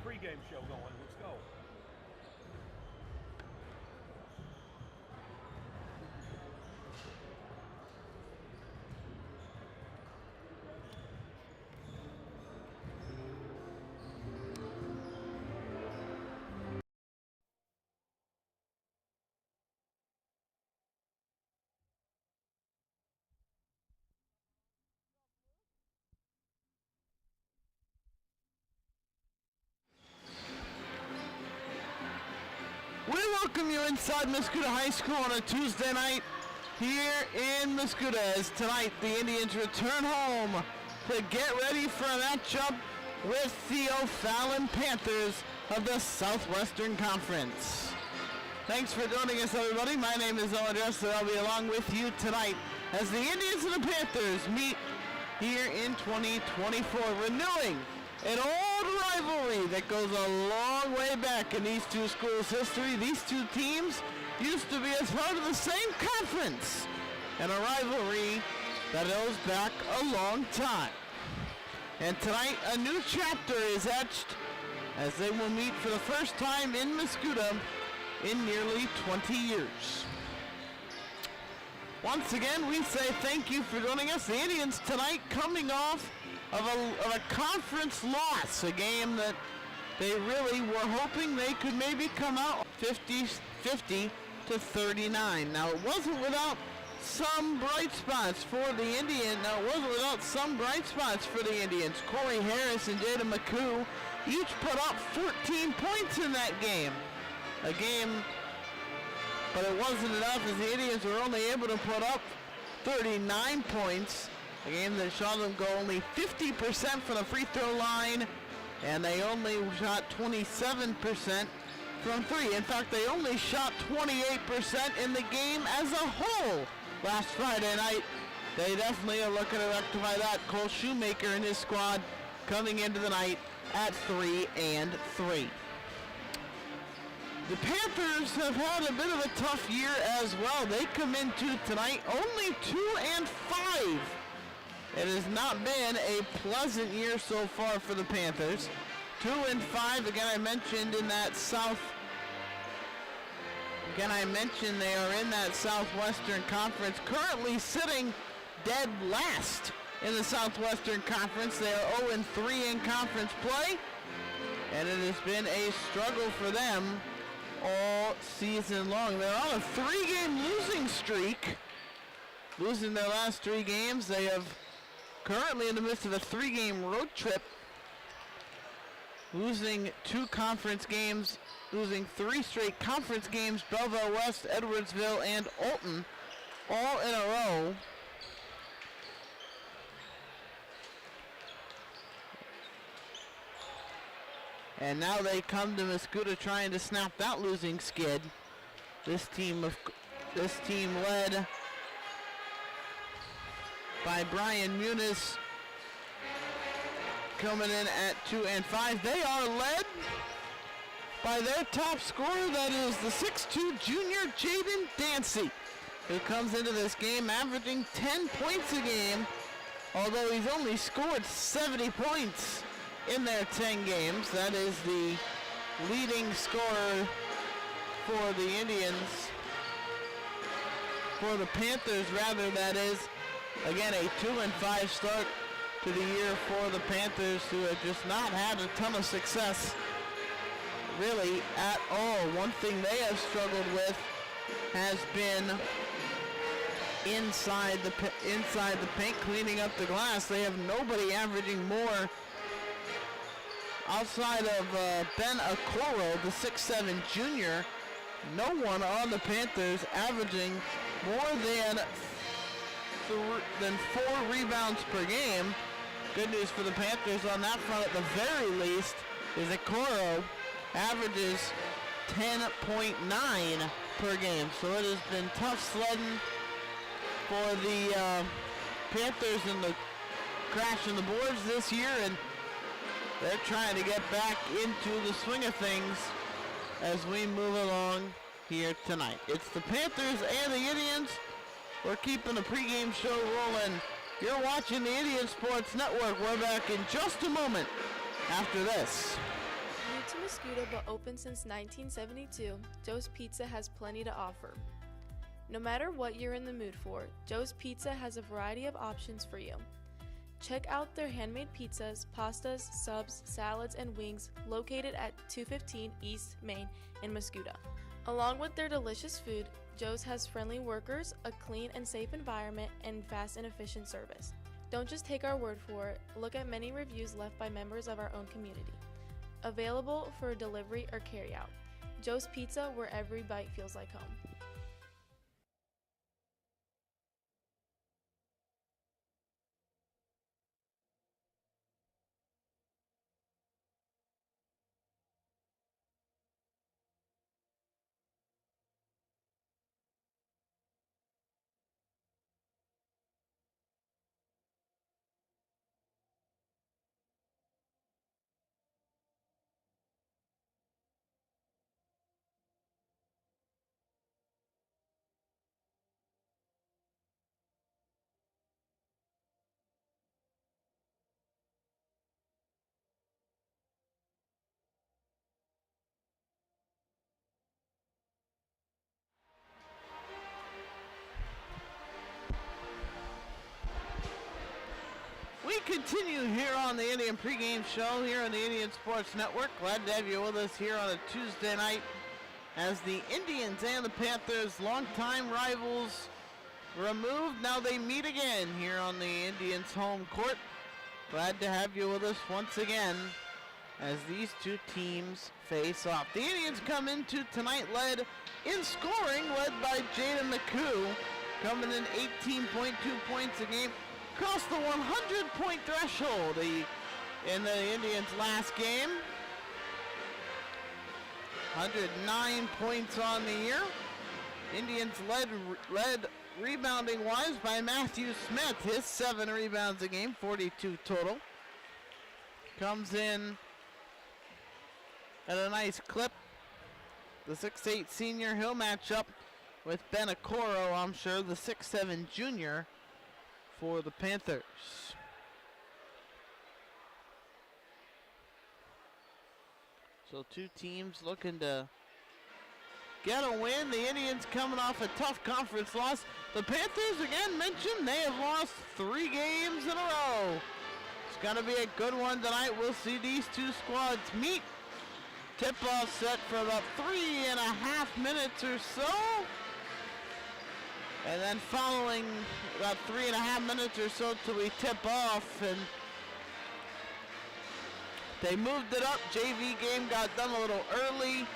pregame show going. Let's go. We welcome you inside Mascoutah High School on a Tuesday night here in Mascoutah as tonight the Indians return home to get ready for a matchup with the O'Fallon Panthers of the Southwestern Conference. Thanks for joining us, everybody. My name is Owen Dress, and I'll be along with you tonight as the Indians and the Panthers meet here in 2024, renewing an old rivalry that goes a long way back in these two schools' history. These two teams used to be as part of the same conference, and a rivalry that goes back a long time. And tonight, a new chapter is etched as they will meet for the first time in Mascoutah in nearly 20 years. Once again, we say thank you for joining us. The Indians tonight coming off of a conference loss, a game that they really were hoping they could maybe come out 50 to 39. Now, it wasn't without some bright spots for the Indians. Corey Harris and Jada McCoo each put up 14 points in that game. But it wasn't enough as the Indians were only able to put up 39 points. A game that saw them go only 50% from the free throw line, and they only shot 27% from three. In fact, they only shot 28% in the game as a whole last Friday night. They definitely are looking to rectify that. Cole Shoemaker and his squad coming into the night at 3-3. The Panthers have had a bit of a tough year as well. They come into tonight only 2-5. It has not been a pleasant year so far for the Panthers. 2-5. Again, I mentioned they are in that Southwestern Conference, currently sitting dead last in the Southwestern Conference. They are 0-3 in conference play, and it has been a struggle for them all season long. They're on a 3-game losing streak, losing their last 3 games. They have currently in the midst of a 3-game road trip, losing 2 conference games, losing 3 straight conference games, Belleville West, Edwardsville, and Alton, all in a row. And now they come to Mascoutah trying to snap that losing skid. This team led by Brian Muniz coming in at 2-5. They are led by their top scorer, that is the 6'2 junior Jaden Dancy, who comes into this game averaging 10 points a game, although he's only scored 70 points in their 10 games. That is the leading scorer for the Indians, for the Panthers rather, that is. Again, a 2-5 start to the year for the Panthers, who have just not had a ton of success really at all. One thing they have struggled with has been inside the paint, cleaning up the glass. They have nobody averaging more outside of Ben Okoro, the 6'7 junior. No one on the Panthers averaging more than 4 rebounds per game. Good news for the Panthers on that front at the very least is that Okoro averages 10.9 per game. So it has been tough sledding for the Panthers in the crash in the boards this year, and they're trying to get back into the swing of things as we move along here tonight. It's the Panthers and the Indians. We're keeping the pregame show rolling. You're watching the Indian Sports Network. We're back in just a moment after this. to Mascoutah but open since 1972, Joe's Pizza has plenty to offer. No matter what you're in the mood for, Joe's Pizza has a variety of options for you. Check out their handmade pizzas, pastas, subs, salads, and wings located at 215 East Main in Mascoutah. Along with their delicious food, Joe's has friendly workers, a clean and safe environment, and fast and efficient service. Don't just take our word for it, look at many reviews left by members of our own community. Available for delivery or carryout. Joe's Pizza, where every bite feels like home. We continue here on the Indian Pregame Show here on the Indian Sports Network. Glad to have you with us here on a Tuesday night as the Indians and the Panthers, longtime rivals, removed. Now they meet again here on the Indians' home court. Glad to have you with us once again as these two teams face off. The Indians come into tonight led in scoring, led by Jaden McCoo, coming in 18.2 points a game. Crossed the 100-point threshold in the Indians' last game. 109 points on the year. Indians led rebounding-wise by Matthew Smith. His 7 rebounds a game, 42 total. Comes in at a nice clip. The 6'8 senior, he'll match up with Ben Okoro, I'm sure, the 6'7 junior for the Panthers. So two teams looking to get a win. The Indians coming off a tough conference loss. The Panthers, again mentioned, they have lost 3 games in a row. It's going to be a good one tonight. We'll see these two squads meet. Tip-off set for about 3.5 minutes or so. And then following about 3.5 minutes or so till we tip off, and they moved it up. JV game got done a little early,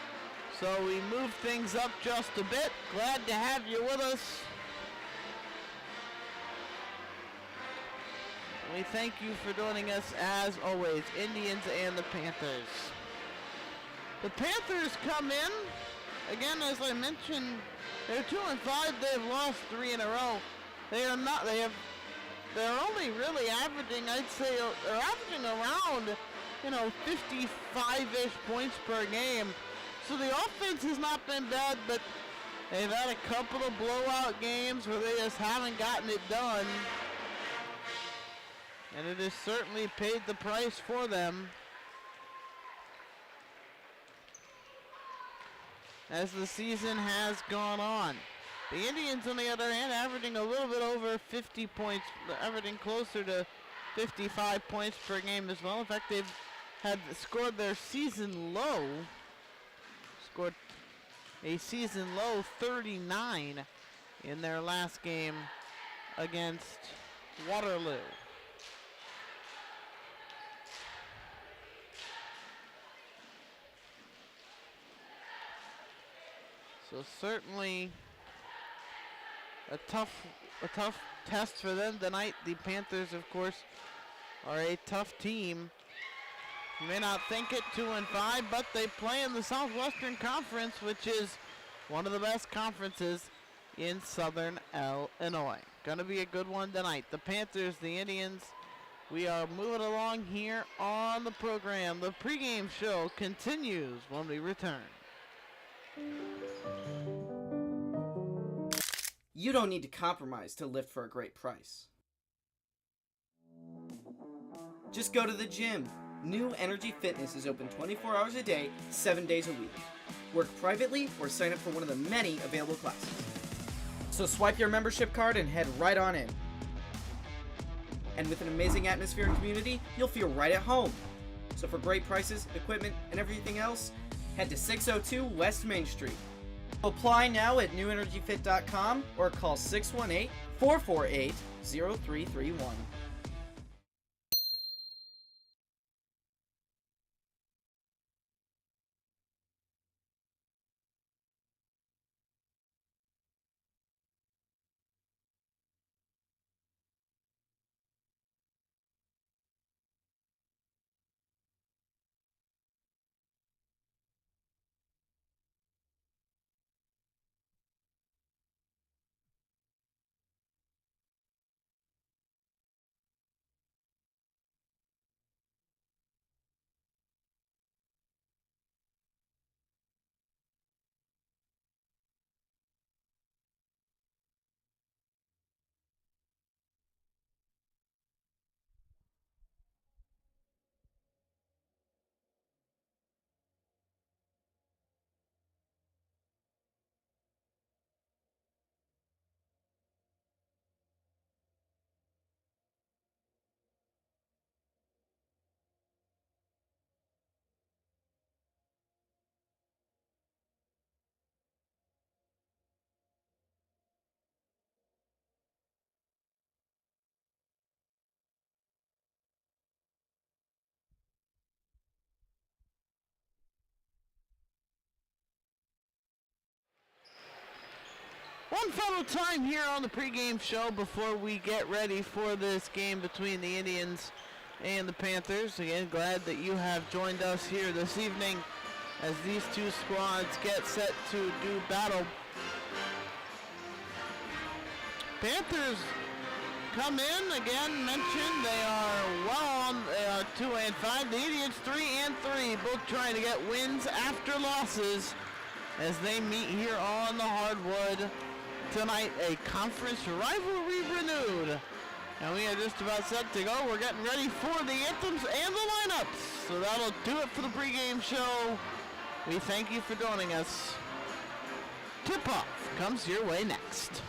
so we moved things up just a bit. Glad to have you with us. We thank you for joining us as always, Indians and the Panthers. The Panthers come in, again as I mentioned, they're 2-5. They've lost 3 in a row. They're only really averaging, I'd say, they're averaging around, 55-ish points per game. So the offense has not been bad, but they've had a couple of blowout games where they just haven't gotten it done. And it has certainly paid the price for them. As the season has gone on. The Indians, on the other hand, averaging a little bit over 50 points, averaging closer to 55 points per game as well. In fact, they've scored their season low, scored a season low 39 in their last game against Waterloo. So certainly a tough test for them tonight. The Panthers, of course, are a tough team. You may not think it, 2-5, but they play in the Southwestern Conference, which is one of the best conferences in Southern Illinois. Gonna be a good one tonight. The Panthers, the Indians. We are moving along here on the program. The pregame show continues when we return. You don't need to compromise to lift for a great price. Just go to the gym, New Energy Fitness is open 24 hours a day, 7 days a week. Work privately or sign up for one of the many available classes. So swipe your membership card and head right on in. And with an amazing atmosphere and community, you'll feel right at home. So for great prices, equipment, and everything else, head to 602 West Main Street. Apply now at newenergyfit.com or call 618-448-0331. One final time here on the pregame show before we get ready for this game between the Indians and the Panthers. Again, glad that you have joined us here this evening as these two squads get set to do battle. Panthers come in, again mentioned, they are well on, they are 2-5. The Indians 3-3, both trying to get wins after losses as they meet here on the hardwood tonight. A conference rivalry renewed. And we are just about set to go. We're getting ready for the anthems and the lineups. So that'll do it for the pregame show. We thank you for joining us. Tip-off comes your way next.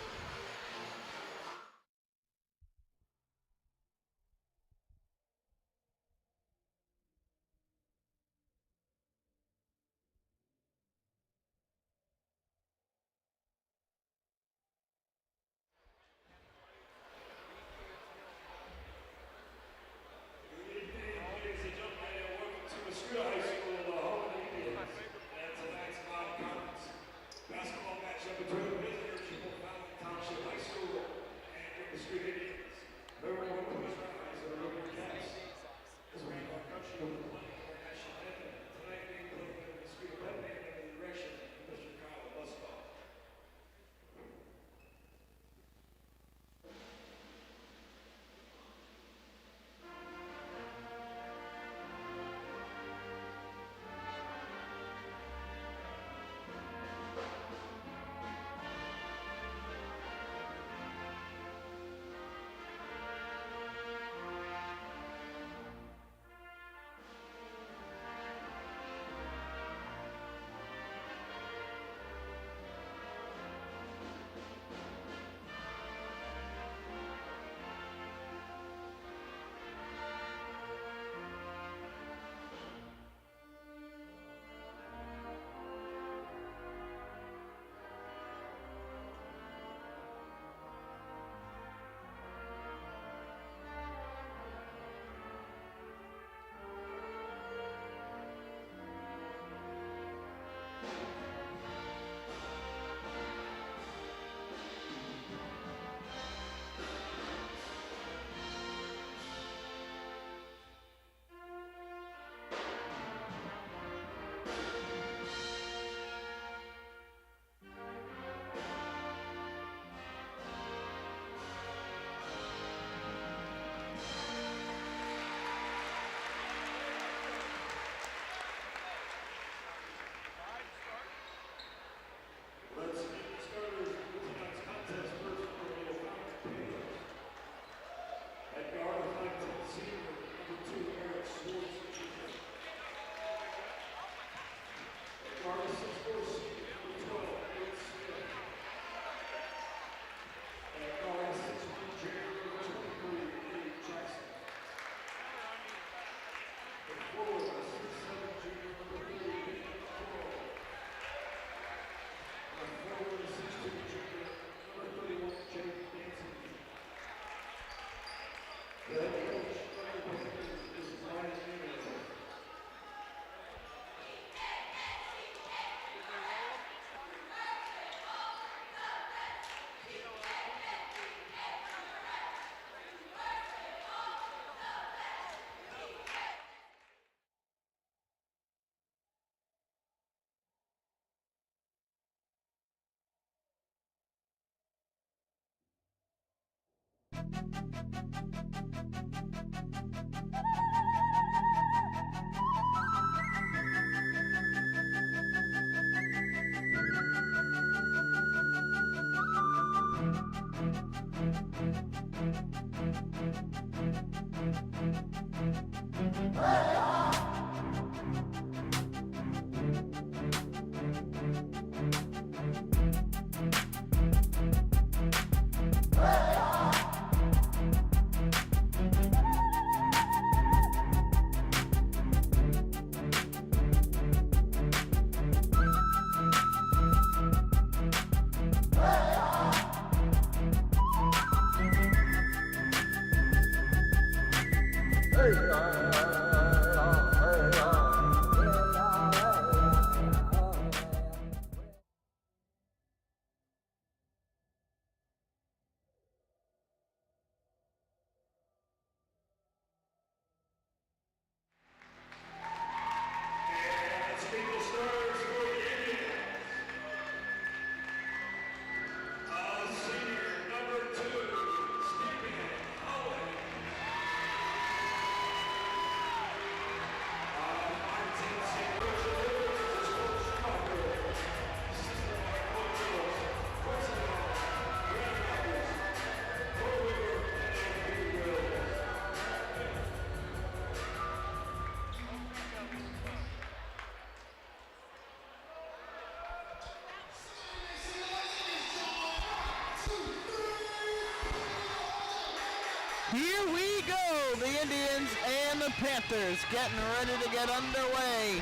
Here we go, the Indians and the Panthers getting ready to get underway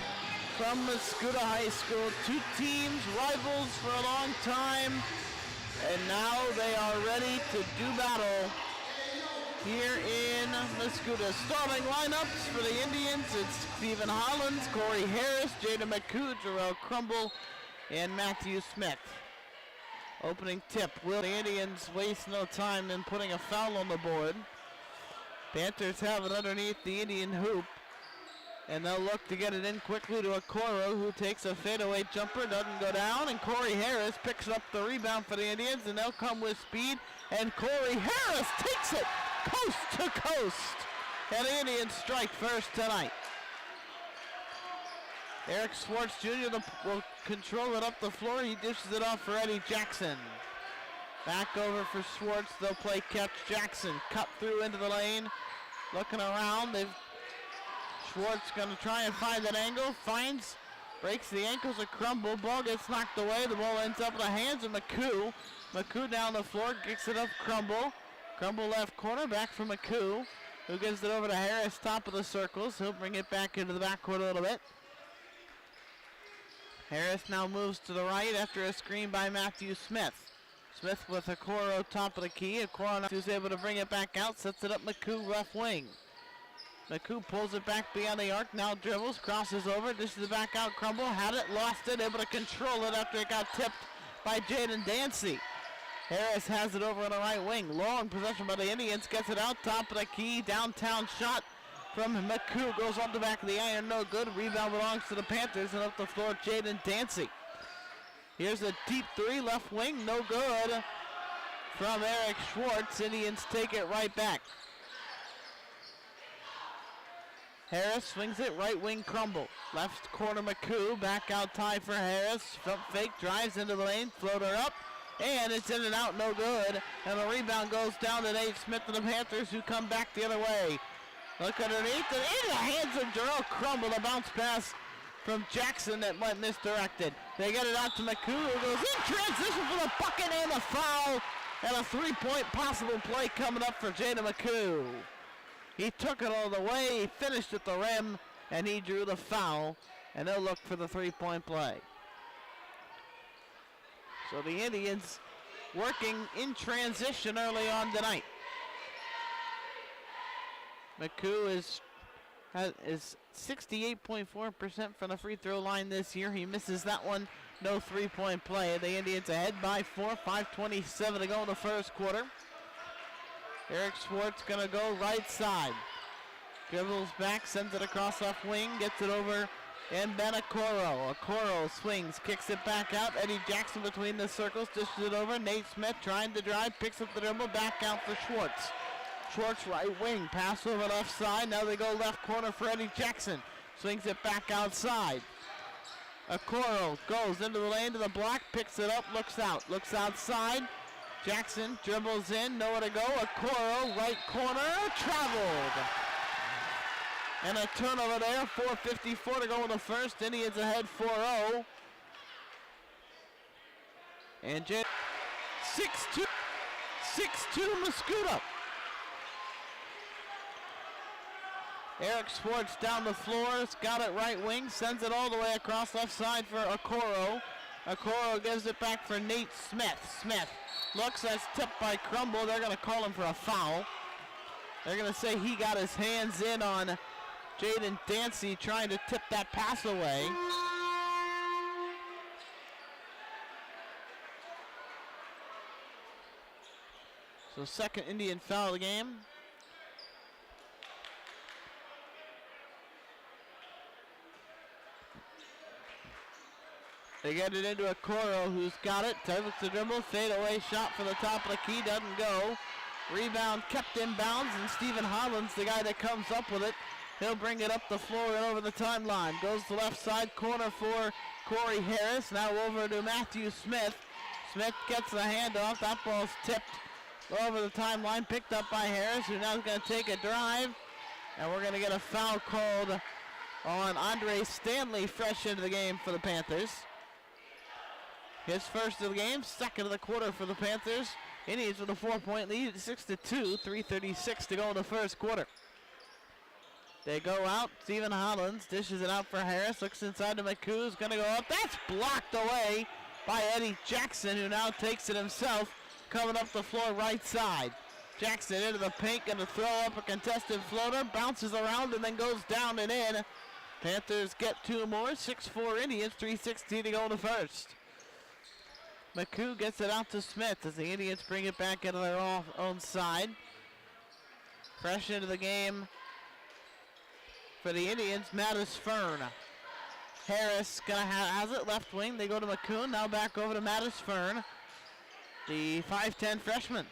from Mascoutah High School. Two teams, rivals for a long time, and now they are ready to do battle here in Mascoutah. Starting lineups for the Indians, it's Stephen Hollins, Corey Harris, Jaden McCoo, Jarrell Crumble, and Matthew Smith. Opening tip, will the Indians waste no time in putting a foul on the board? Panthers have it underneath the Indian hoop, and they'll look to get it in quickly to Okoro, who takes a fadeaway jumper, doesn't go down, and Corey Harris picks up the rebound for the Indians, and they'll come with speed, and Corey Harris takes it coast to coast, and the Indians strike first tonight. Eric Schwartz Jr. will control it up the floor. He dishes it off for Eddie Jackson. Back over for Schwartz. They'll play catch. Jackson cut through into the lane. Looking around. Schwartz going to try and find that angle. Finds, breaks the ankles of Crumble. Ball gets knocked away. The ball ends up in the hands of McCoo. McCoo down the floor. Gets it up Crumble. Crumble left corner. Back for McCoo, who gives it over to Harris, top of the circles. He'll bring it back into the backcourt a little bit. Harris now moves to the right after a screen by Matthew Smith. Smith with Okoro top of the key. Okoro who's able to bring it back out, sets it up McCoo left wing. McCoo pulls it back beyond the arc, now dribbles, crosses over, dishes it back out, Crumble, had it, lost it, able to control it after it got tipped by Jaden Dancy. Harris has it over on the right wing. Long possession by the Indians, gets it out, top of the key, downtown shot from McCoo, goes on the back of the iron, no good. Rebound belongs to the Panthers, and up the floor, Jaden Dancy. Here's a deep three, left wing, no good from Eric Schwartz. Indians take it right back. Harris swings it, right wing Crumble. Left corner McCoo, back out tie for Harris. Front fake, drives into the lane, floater up, and it's in and out, no good. And the rebound goes down to Nate Smith and the Panthers, who come back the other way. Look underneath, and into the hands of Jarrell Crumble, a bounce pass from Jackson that went misdirected. They get it out to McCoo, who goes in transition for the bucket and a foul, and a three-point possible play coming up for Jaden McCoo. He took it all the way, he finished at the rim, and he drew the foul, and they'll look for the three-point play. So the Indians working in transition early on tonight. McCoo is 68.4% from the free throw line this year. He misses that one. No three-point play. The Indians ahead by 4, 5:27 to go in the first quarter. Eric Schwartz going to go right side. Dribbles back, sends it across left wing, gets it over and Ben Okoro. Okoro swings, kicks it back out. Eddie Jackson between the circles, dishes it over. Nate Smith trying to drive, picks up the dribble, back out for Schwartz. Schwartz right wing, pass over left side. Now they go left corner for Eddie Jackson. Swings it back outside. Okoro goes into the lane to the block, picks it up, looks outside. Jackson dribbles in, nowhere to go. Okoro, right corner, traveled. And a turnover there, 4:54 to go in the first. Indians ahead 4-0. And 6-2 Mascoutah. Eric Schwartz down the floor, got it right wing, sends it all the way across left side for Okoro. Okoro gives it back for Nate Smith. Smith looks, as tipped by Crumble. They're going to call him for a foul. They're going to say he got his hands in on Jaden Dancy trying to tip that pass away. So second Indian foul of the game. They get it into Okoro, who's got it. Targets the dribble, fade away shot for the top of the key, doesn't go. Rebound kept in bounds, and Stephen Holland's the guy that comes up with it. He'll bring it up the floor and over the timeline. Goes to the left side corner for Corey Harris. Now over to Matthew Smith. Smith gets the handoff. That ball's tipped over the timeline, picked up by Harris, who now is going to take a drive. And we're going to get a foul called on Andre Stanley, fresh into the game for the Panthers. His first of the game, second of the quarter for the Panthers. Indians with a 4-point lead, 6-2, 3:36 to go in the first quarter. They go out. Stephen Hollins dishes it out for Harris. Looks inside to McCoo, who's going to go up. That's blocked away by Eddie Jackson, who now takes it himself, coming up the floor right side. Jackson into the paint, going to throw up a contested floater, bounces around and then goes down and in. Panthers get two more, 6-4 Indians, 3:16 to go in the first. McCoo gets it out to Smith as the Indians bring it back into their own side. Fresh into the game for the Indians, Mattis Fern. Harris has it left wing. They go to McCoon. Now back over to Mattis Fern, the 5'10 freshman.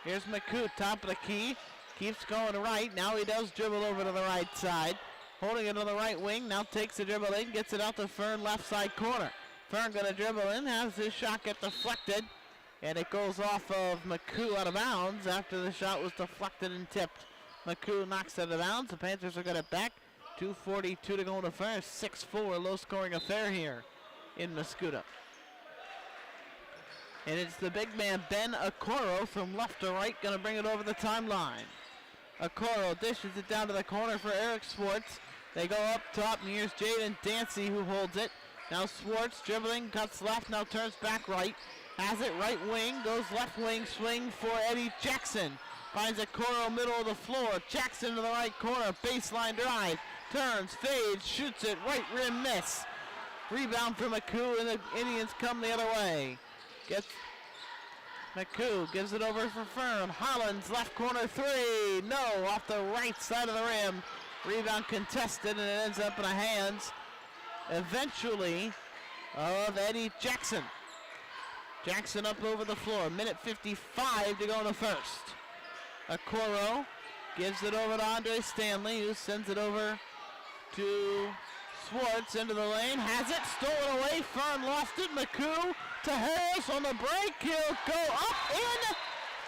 Here's McCoon, top of the key. Keeps going right. Now he does dribble over to the right side. Holding it on the right wing. Now takes the dribble in. Gets it out to Fern, left side corner. Fern going to dribble in. Has his shot get deflected. And it goes off of McCoo out of bounds after the shot was deflected and tipped. McCoo knocks it out of bounds. The Panthers will get it back. 2:42 to go in the first. 6-4, low-scoring affair here in Mascoutah. And it's the big man, Ben Okoro, from left to right, going to bring it over the timeline. Okoro dishes it down to the corner for Eric Schwartz. They go up top, and here's Jaden Dancy who holds it. Now Schwartz dribbling, cuts left, now turns back right. Has it right wing, goes left wing, swing for Eddie Jackson. Finds Okoro middle of the floor. Jackson to the right corner, baseline drive. Turns, fades, shoots it, right rim miss. Rebound for McCoo, and the Indians come the other way. Gets McCoo, gives it over for Fern. Hollins, left corner three. No, off the right side of the rim. Rebound contested, and it ends up in the hands, eventually, of Eddie Jackson. Jackson up over the floor. Minute 55 to go in the first. Okoro gives it over to Andre Stanley, who sends it over to Schwartz into the lane. Has it stolen away. Fern lost it. McCoo to Harris on the break. He'll go up in.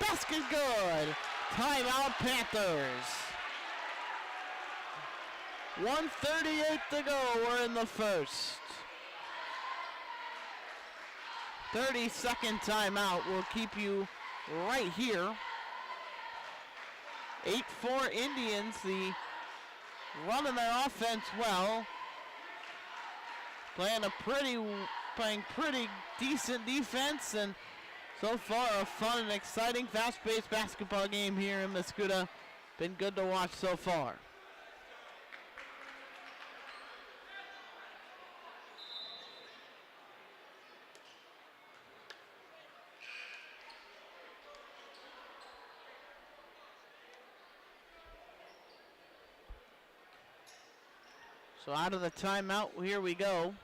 Basket good. Timeout Panthers. 1:38 to go. We're in the first. 30-second timeout. We'll keep you right here. 8-4 Indians, the running their offense well. Playing pretty decent defense, and so far a fun and exciting, fast-paced basketball game here in Mascoutah. Been good to watch so far. So out of the timeout, here we go.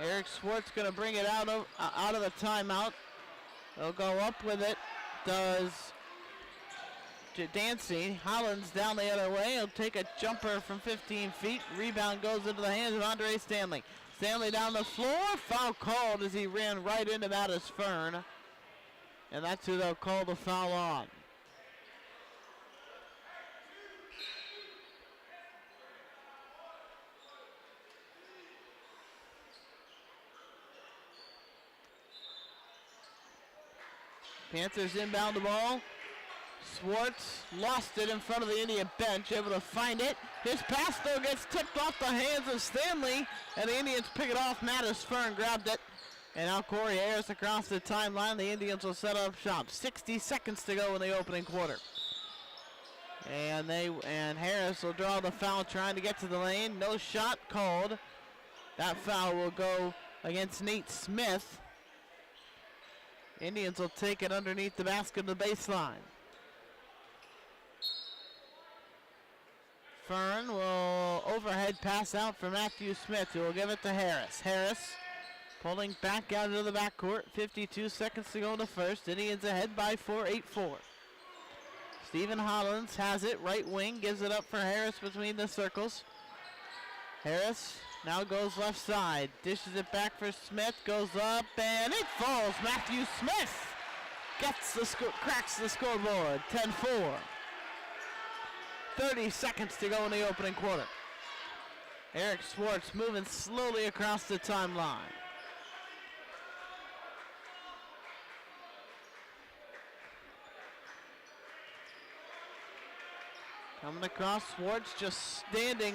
Eric Swartz going to bring it out of the timeout. They'll go up with it. Does Dancy. Hollins down the other way. He'll take a jumper from 15 feet. Rebound goes into the hands of Andre Stanley. Stanley down the floor. Foul called as he ran right into Mattis Fern. And that's who they'll call the foul on. Panthers inbound the ball. Swartz lost it in front of the Indian bench, able to find it. His pass, though, gets tipped off the hands of Stanley, and the Indians pick it off. Mattis Fern grabbed it, and now Corey Harris across the timeline. The Indians will set up shop. 60 seconds to go in the opening quarter. And Harris will draw the foul, trying to get to the lane. No shot called. That foul will go against Nate Smith. Indians will take it underneath the basket of the baseline. Fern will overhead pass out for Matthew Smith, who will give it to Harris. Harris pulling back out into the backcourt. 52 seconds to go in the first. Indians ahead by 4, 8-4. Stephen Hollins has it, right wing, gives it up for Harris between the circles. Harris now goes left side, dishes it back for Smith, goes up, and it falls. Matthew Smith cracks the scoreboard, 10-4. 30 seconds to go in the opening quarter. Eric Swartz moving slowly across the timeline. Coming across, Swartz just standing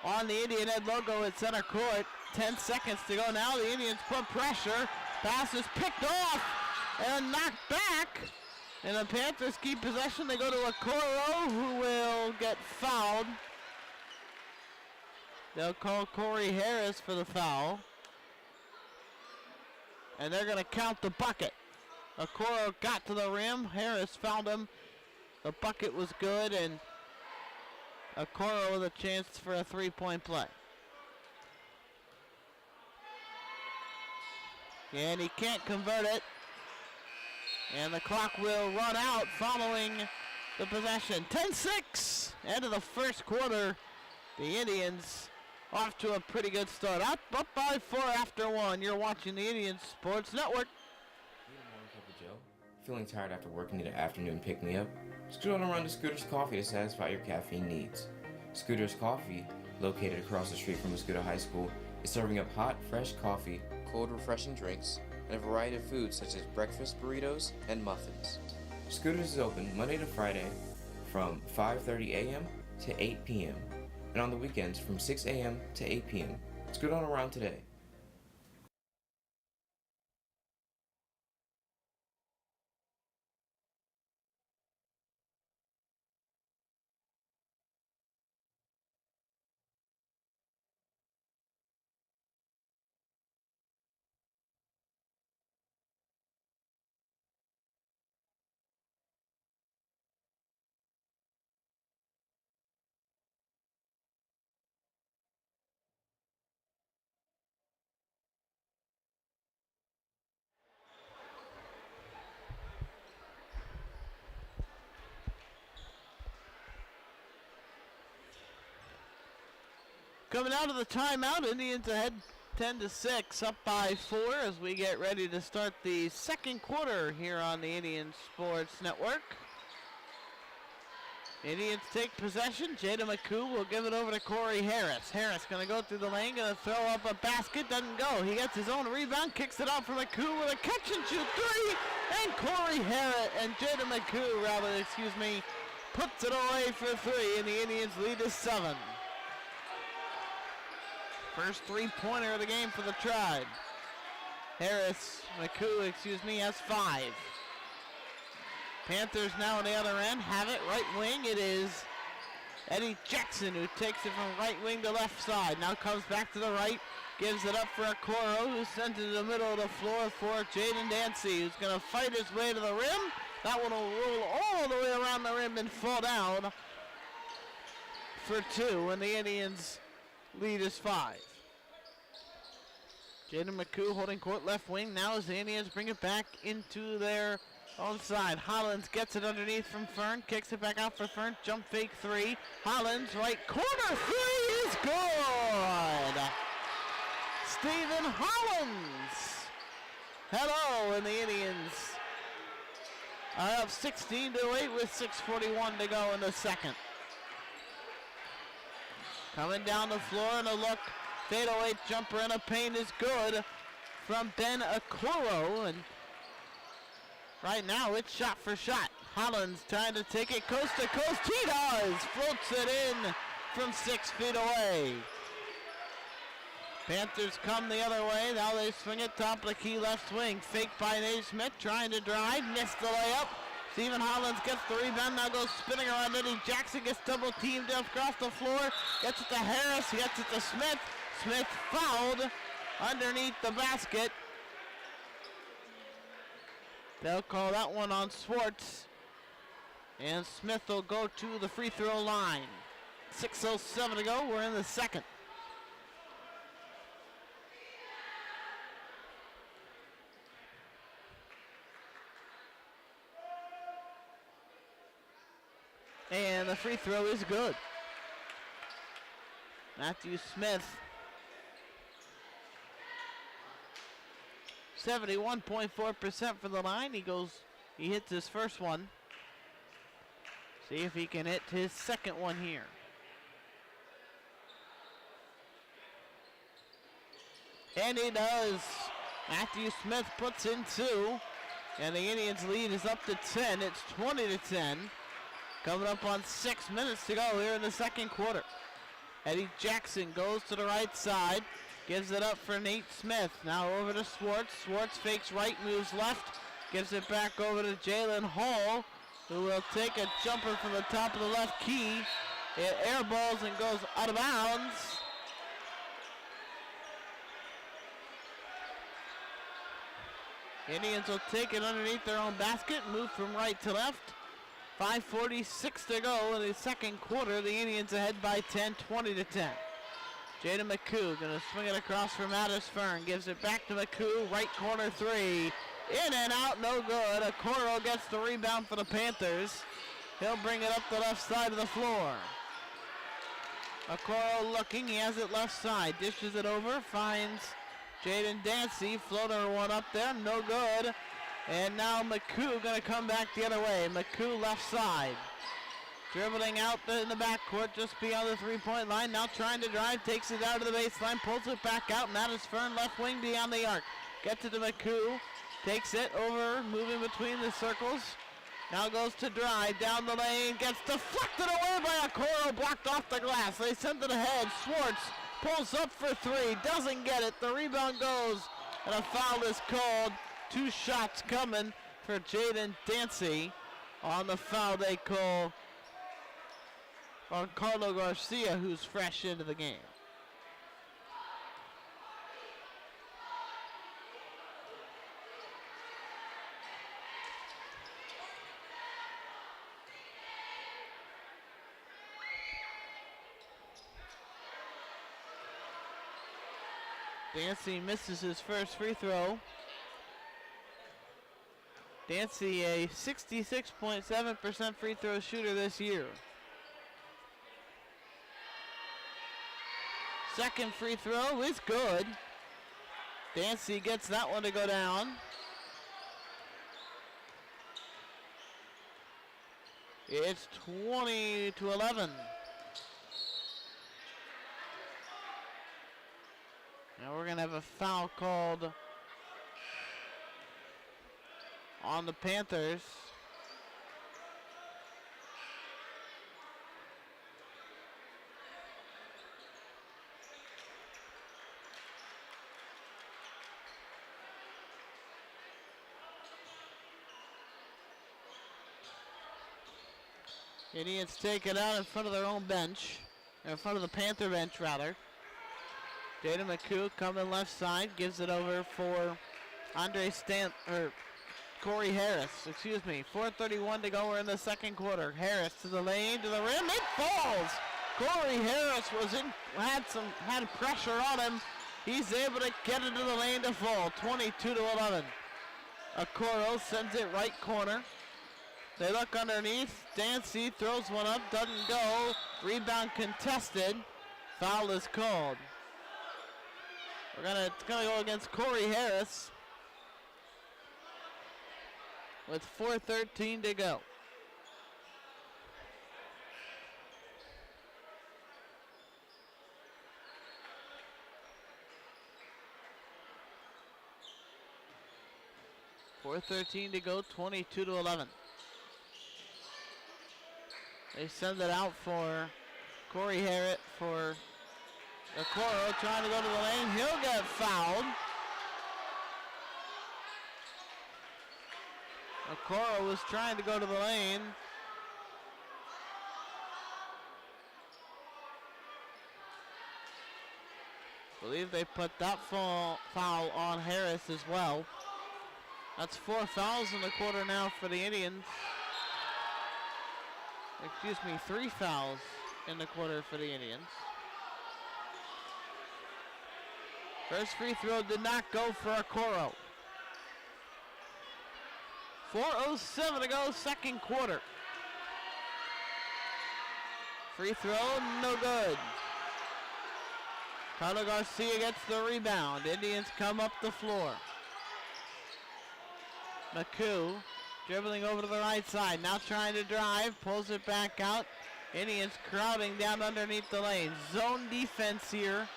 on the Indian Head logo at center court. 10 seconds to go now. The Indians put pressure. Pass is picked off and knocked back. And the Panthers keep possession. They go to Okoro, who will get fouled. They'll call Corey Harris for the foul. And they're going to count the bucket. Okoro got to the rim. Harris found him. The bucket was good, and Okoro with a chance for a three-point play. And he can't convert it. And the clock will run out following the possession. 10-6, end of the first quarter. The Indians off to a pretty good start. Up by 4 after 1. You're watching the Indian Sports Network. Need a morning cup of Joe? Feeling tired after work and need an afternoon pick-me-up? Scoot on around to Scooter's Coffee to satisfy your caffeine needs. Scooter's Coffee, located across the street from Mascoutah High School, is serving up hot, fresh coffee, cold, refreshing drinks, and a variety of foods such as breakfast burritos and muffins. Scooter's is open Monday to Friday from 5:30 a.m. to 8 p.m. and on the weekends from 6 a.m. to 8 p.m. Scoot on around today. Coming out of the timeout, Indians ahead 10-6, up by 4 as we get ready to start the second quarter here on the Indian Sports Network. Indians take possession. Jada McCoo will give it over to Corey Harris. Harris going to go through the lane, going to throw up a basket, doesn't go. He gets his own rebound, kicks it out for McCoo with a catch and shoot three, and Corey Harris, and Jada McCoo, puts it away for 3, and the Indians lead is 7. First three-pointer of the game for the Tribe. McCoo has 5. Panthers now on the other end have it, right wing. It is Eddie Jackson, who takes it from right wing to left side. Now comes back to the right, gives it up for Okoro, who sends it to the middle of the floor for Jaden Dancy, who's going to fight his way to the rim. That one will roll all the way around the rim and fall down for 2, and the Indians' lead is 5. Jaden McCoo holding court left wing. Now as the Indians bring it back into their own side. Hollins gets it underneath from Fern, kicks it back out for Fern, jump fake 3. Hollins, right corner 3 is good! Stephen Hollins! Hello, and the Indians are up 16-8 with 6:41 to go in the second. Coming down the floor and a look. Fadeaway jumper in a paint is good from Ben Okoro. And right now it's shot for shot. Hollins trying to take it coast to coast. He does! Floats it in from 6 feet away. Panthers come the other way. Now they swing it top of the key left wing. Fake by Nate Smith trying to drive. Missed the layup. Stephen Hollins gets the rebound. Now goes spinning around. Eddie Jackson gets double teamed across the floor. Gets it to Harris. Gets it to Smith. Smith fouled underneath the basket. They'll call that one on Swartz. And Smith will go to the free throw line. 6:07 to go. We're in the second. And the free throw is good. Matthew Smith, 71.4% from the line. He hits his first one. See if he can hit his second one here. And he does. Matthew Smith puts in 2. And the Indians lead is up to 10. It's 20-10. Coming up on 6 minutes to go here in the second quarter. Eddie Jackson goes to the right side. Gives it up for Nate Smith. Now over to Swartz. Swartz fakes right, moves left. Gives it back over to Jalen Hall, who will take a jumper from the top of the left key. It airballs and goes out of bounds. Indians will take it underneath their own basket. Move from right to left. 5:46 to go in the second quarter. The Indians ahead by 10, 20-10. Jaden McCoo gonna swing it across for Mattis Fern. Gives it back to McCoo. Right corner 3. In and out, no good. Okoro gets the rebound for the Panthers. He'll bring it up the left side of the floor. Okoro looking, he has it left side. Dishes it over, finds Jaden Dancy. Floater one up there, no good. And now McCoo gonna come back the other way. McCoo left side. Dribbling out in the backcourt just beyond the three-point line. Now trying to drive, takes it out to the baseline, pulls it back out. Mattis Fern left wing beyond the arc. Gets it to McCoo, takes it over, moving between the circles. Now goes to drive down the lane, gets deflected away by Okoro, blocked off the glass. They send it ahead. Swartz pulls up for 3, doesn't get it. The rebound goes, and a foul is called. 2 shots coming for Jaden Dancy on the foul they call on Carlo Garcia, who's fresh into the game. Dancy misses his first free throw. Dancy, a 66.7% free throw shooter this year. Second free throw is good. Dancy gets that one to go down. It's 20-11. Now we're going to have a foul called on the Panthers. Indians take it out in front of their own bench. In front of the Panther bench, rather. Jaden McCoo coming left side. Gives it over for Corey Harris. 4:31 to go. We're in the second quarter. Harris to the lane, to the rim. It falls! Corey Harris had pressure on him. He's able to get it to the lane to fall. 22-11. Okoro sends it right corner. They look underneath. Dancy throws one up, doesn't go. Rebound contested. Foul is called. It's gonna go against Corey Harris with 4:13 to go. .413 to go, 22-11. They send it out for Corey Harris for Okoro trying to go to the lane. He'll get fouled. Okoro was trying to go to the lane. I believe they put that foul on Harris as well. That's 4 fouls in the quarter now for the Indians. 3 fouls in the quarter for the Indians. First free throw did not go for Okoro. 4:07 to go, second quarter. Free throw, no good. Carlo Garcia gets the rebound. Indians come up the floor. McCoo dribbling over to the right side, now trying to drive, pulls it back out. Indians crowding down underneath the lane. Zone defense here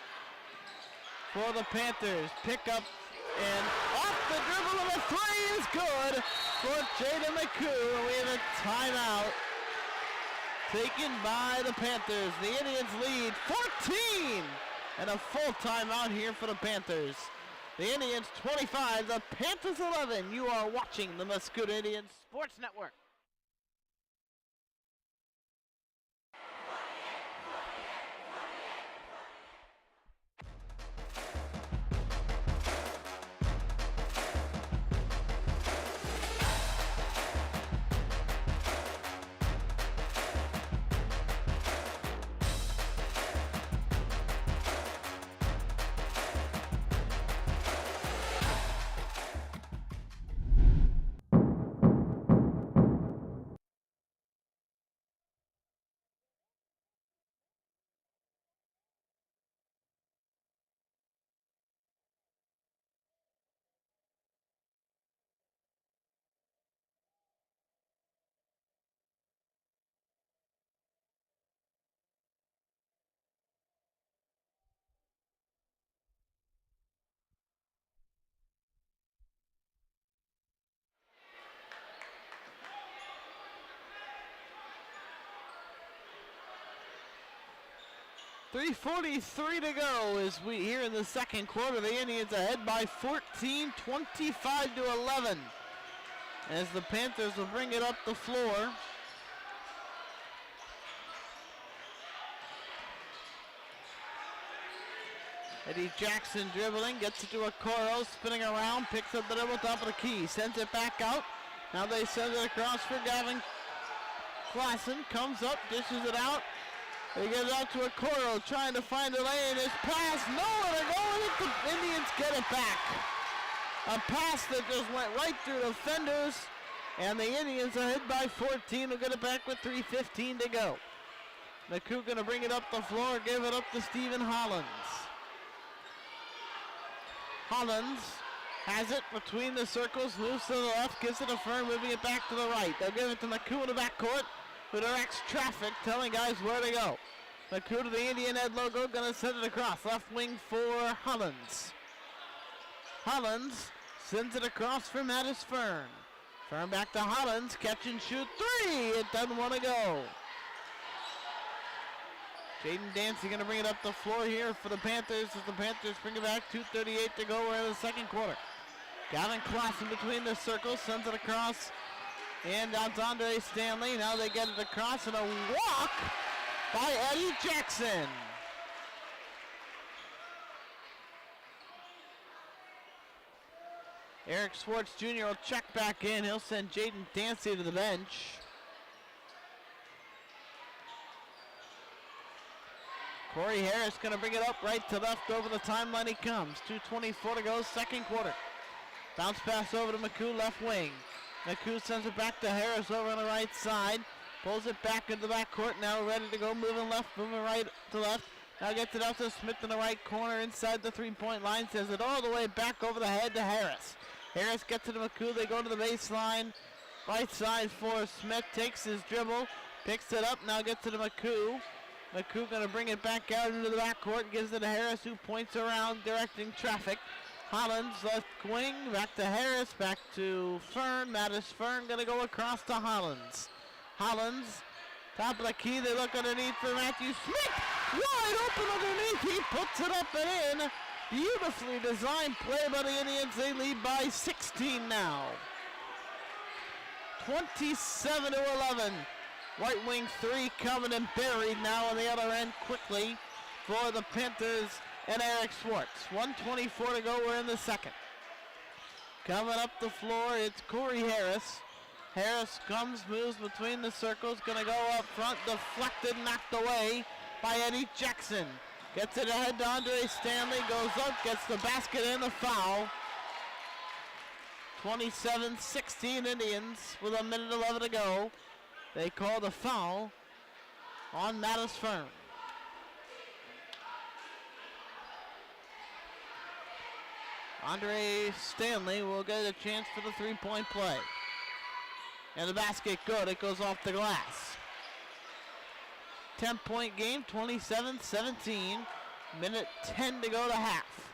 for the Panthers. Pick up and off the dribble of a three is good for Jaden McCoo. And we have a timeout taken by the Panthers. The Indians lead 14 and a full timeout here for the Panthers. The Indians 25, the Panthers 11. You are watching the Mascoutah Indians Sports Network. .343 to go as we here in the second quarter. The Indians ahead by 14, 25 to 11. As the Panthers will bring it up the floor. Eddie Jackson dribbling, gets it to Okoro, spinning around, picks up the dribble, top of the key, sends it back out. Now they send it across for Gavin Klassen, comes up, dishes it out. They get it out to Okoro, trying to find a lane. His pass, nowhere to go, and the Indians get it back. A pass that just went right through the defenders, and the Indians ahead by 14 will get it back with 3:15 to go. McCoo gonna bring it up the floor, give it up to Stephen Hollins. Hollins has it between the circles, moves to the left, gives it a Fern, moving it back to the right. They'll give it to McCoo in the backcourt, who directs traffic, telling guys where to go. McCoo to the Indian Head logo, gonna send it across. Left wing for Hollins. Hollins sends it across for Mattis Fern. Fern back to Hollins, catch and shoot three. It doesn't want to go. Jaden Dancy gonna bring it up the floor here for the Panthers as the Panthers bring it back. 2:38 to go. We're in the second quarter. Gavin Klassen between the circles, sends it across And down to Andre Stanley. Now they get it across and a walk by Eddie Jackson. Eric Schwartz Jr. will check back in. He'll send Jaden Dancy to the bench. Corey Harris going to bring it up right to left over the timeline he comes. 2:24 to go, second quarter. Bounce pass over to McCoo, left wing. McCoo sends it back to Harris over on the right side. Pulls it back into the backcourt. Now ready to go, moving left, moving right to left. Now gets it out to Smith in the right corner inside the three-point line. Sends it all the way back over the head to Harris. Harris gets it to McCoo. They go to the baseline. Right side for Smith. Takes his dribble. Picks it up. Now gets it to McCoo. McCoo going to bring it back out into the backcourt. Gives it to Harris, who points around, directing traffic. Hollins, left wing, back to Harris, back to Fern. Mattis Fern going to go across to Hollins. Hollins, top of the key. They look underneath for Matthew Smith. Wide open underneath. He puts it up and in. Beautifully designed play by the Indians. They lead by 16 now. 27-11. Right wing three coming and buried now on the other end quickly for the Panthers and Eric Schwartz. 1:24 to go, we're in the second. Coming up the floor, it's Corey Harris. Harris comes, moves between the circles, gonna go up front, deflected, knocked away by Eddie Jackson. Gets it ahead to Andre Stanley, goes up, gets the basket and the foul. 27-16 Indians with 1:11 to go. They call the foul on Mattis Fern. Andre Stanley will get a chance for the three-point play. And the basket good, it goes off the glass. 10-point game, 27-17. Minute 10 to go to half.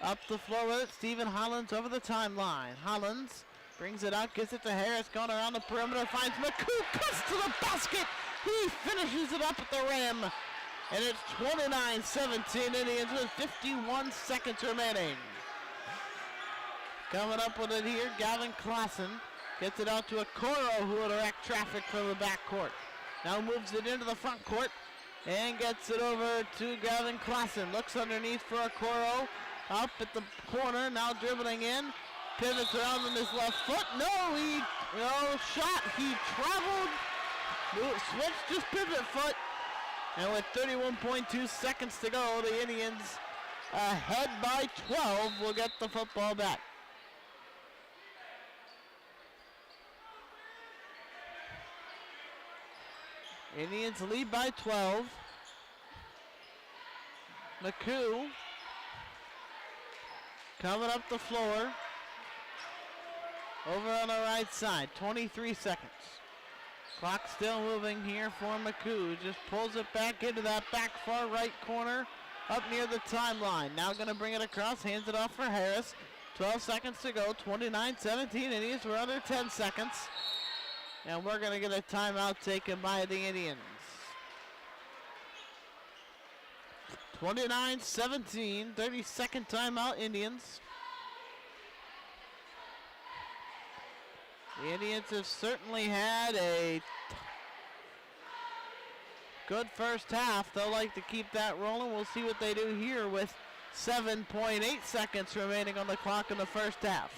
Up the floor with it, Stephen Hollins over the timeline. Hollins brings it out, gets it to Harris, going around the perimeter, finds McCoo, cuts to the basket. He finishes it up at the rim. And it's 29-17 Indians with 51 seconds remaining. Coming up with it here, Gavin Klassen gets it out to Okoro, who will direct traffic from the backcourt. Now moves it into the front court and gets it over to Gavin Klassen. Looks underneath for Okoro, up at the corner, now dribbling in. Pivots around on his left foot. No shot. He traveled, switched his pivot foot. And with 31.2 seconds to go, the Indians ahead by 12 will get the football back. Indians lead by 12. McCoo coming up the floor. Over on the right side, 23 seconds. Clock still moving here for McCoo. Just pulls it back into that back far right corner up near the timeline. Now going to bring it across, hands it off for Harris. 12 seconds to go, 29-17 Indians. We're under 10 seconds. And we're going to get a timeout taken by the Indians. 29-17, 30-second timeout Indians. The Indians have certainly had a good first half. They'll like to keep that rolling. We'll see what they do here with 7.8 seconds remaining on the clock in the first half.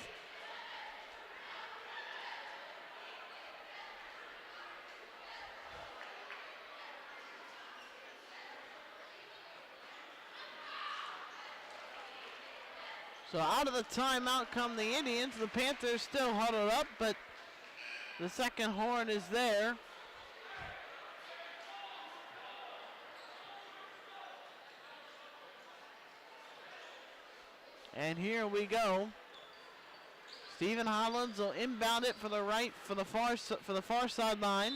So out of the timeout come the Indians. The Panthers still huddled up, but the second horn is there. And here we go. Stephen Hollins will inbound it for the far sideline.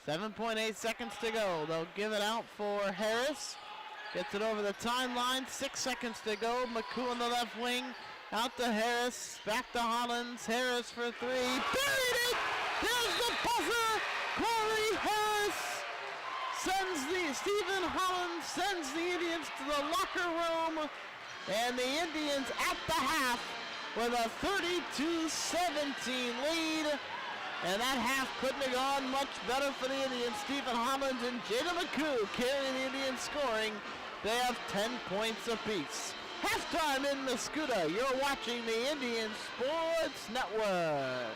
7.8 seconds to go. They'll give it out for Harris. Gets it over the timeline. 6 seconds to go. McCoo on the left wing. Out to Harris. Back to Hollins. Harris for three. Buried it! There's the buzzer! Corey Harris Stephen Hollins sends the Indians to the locker room. And the Indians at the half with a 32-17 lead. And that half couldn't have gone much better for the Indians. Stephen Hollins and Jada McCoo carrying the Indians scoring. They have 10 points apiece. Halftime in Mascoutah. You're watching the Indian Sports Network.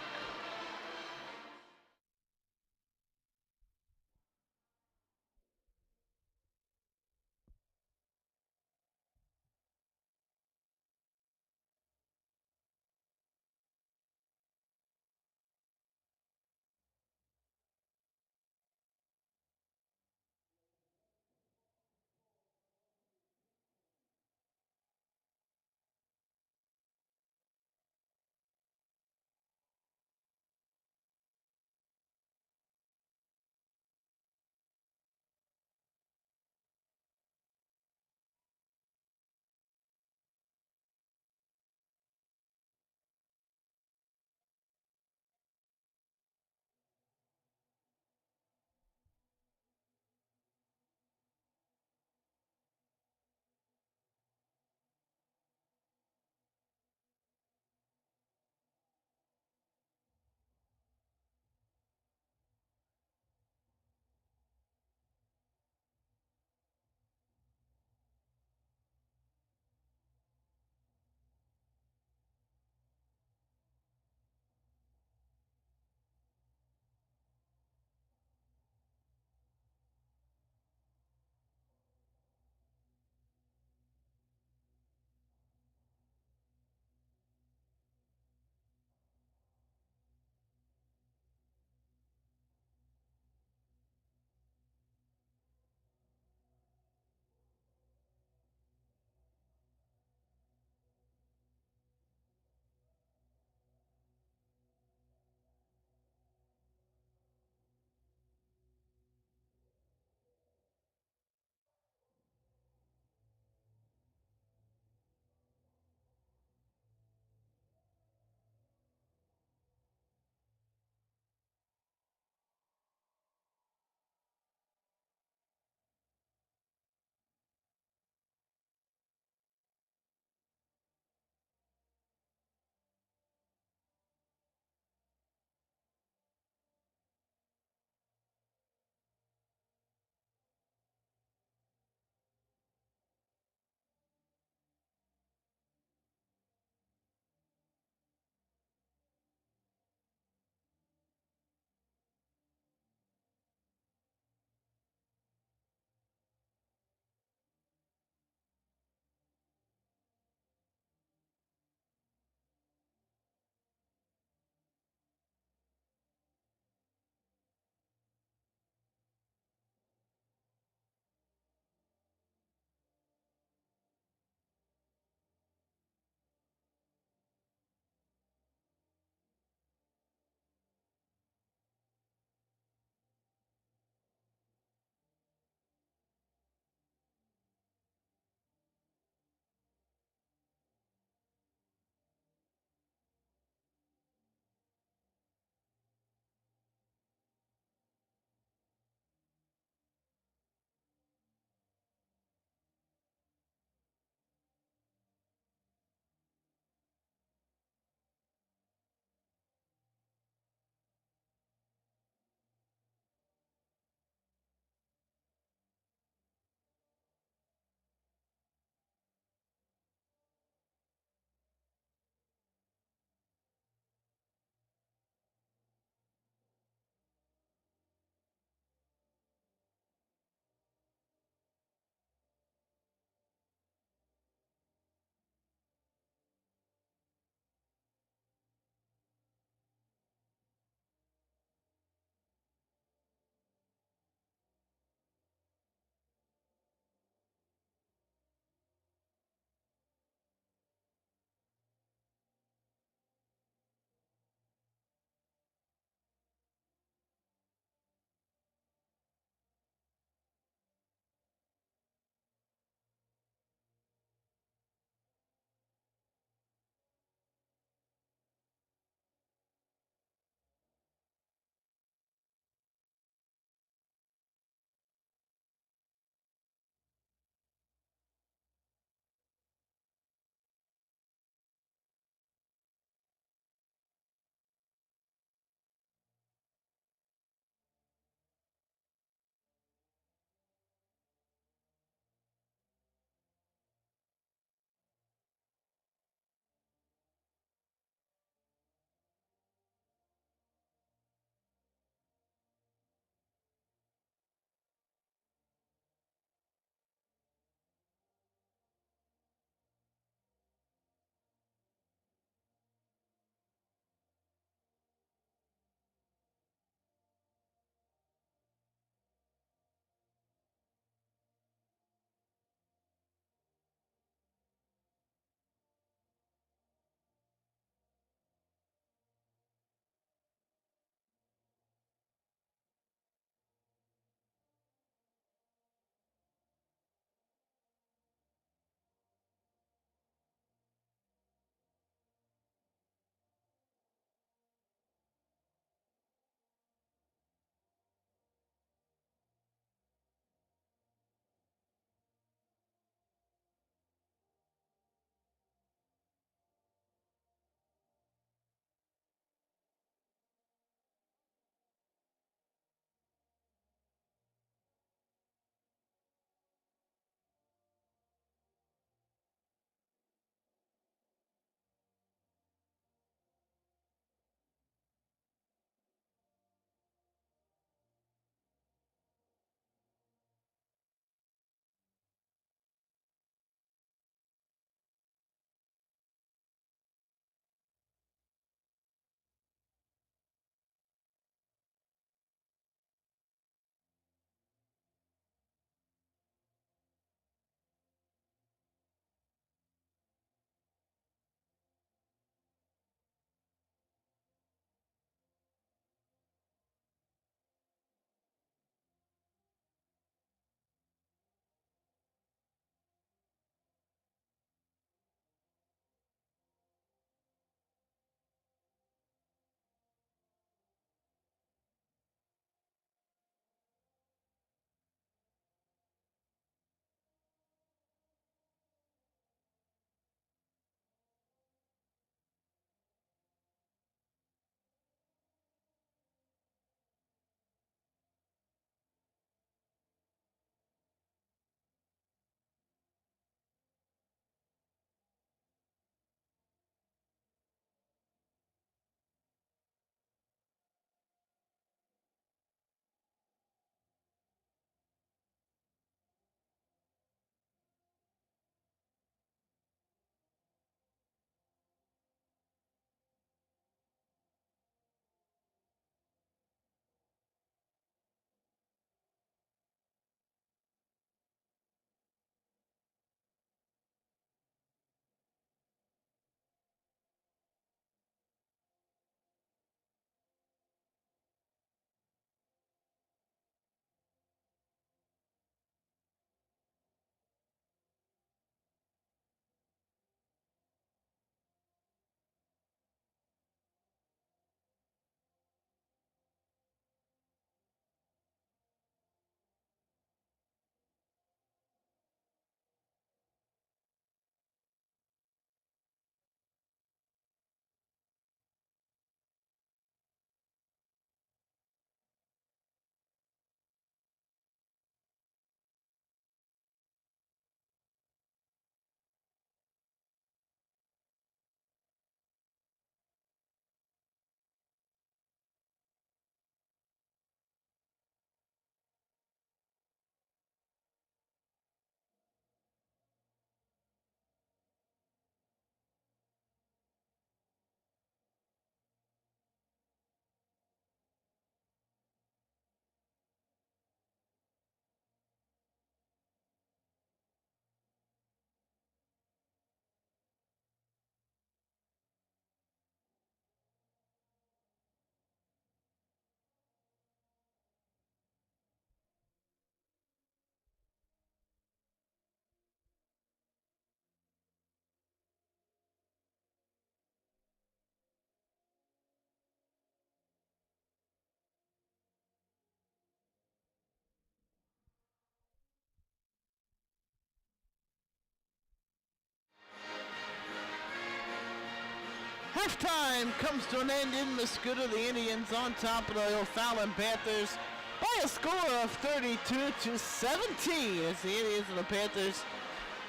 Halftime comes to an end in Mascoutah. The Indians on top of the O'Fallon Panthers by a score of 32-17 as the Indians and the Panthers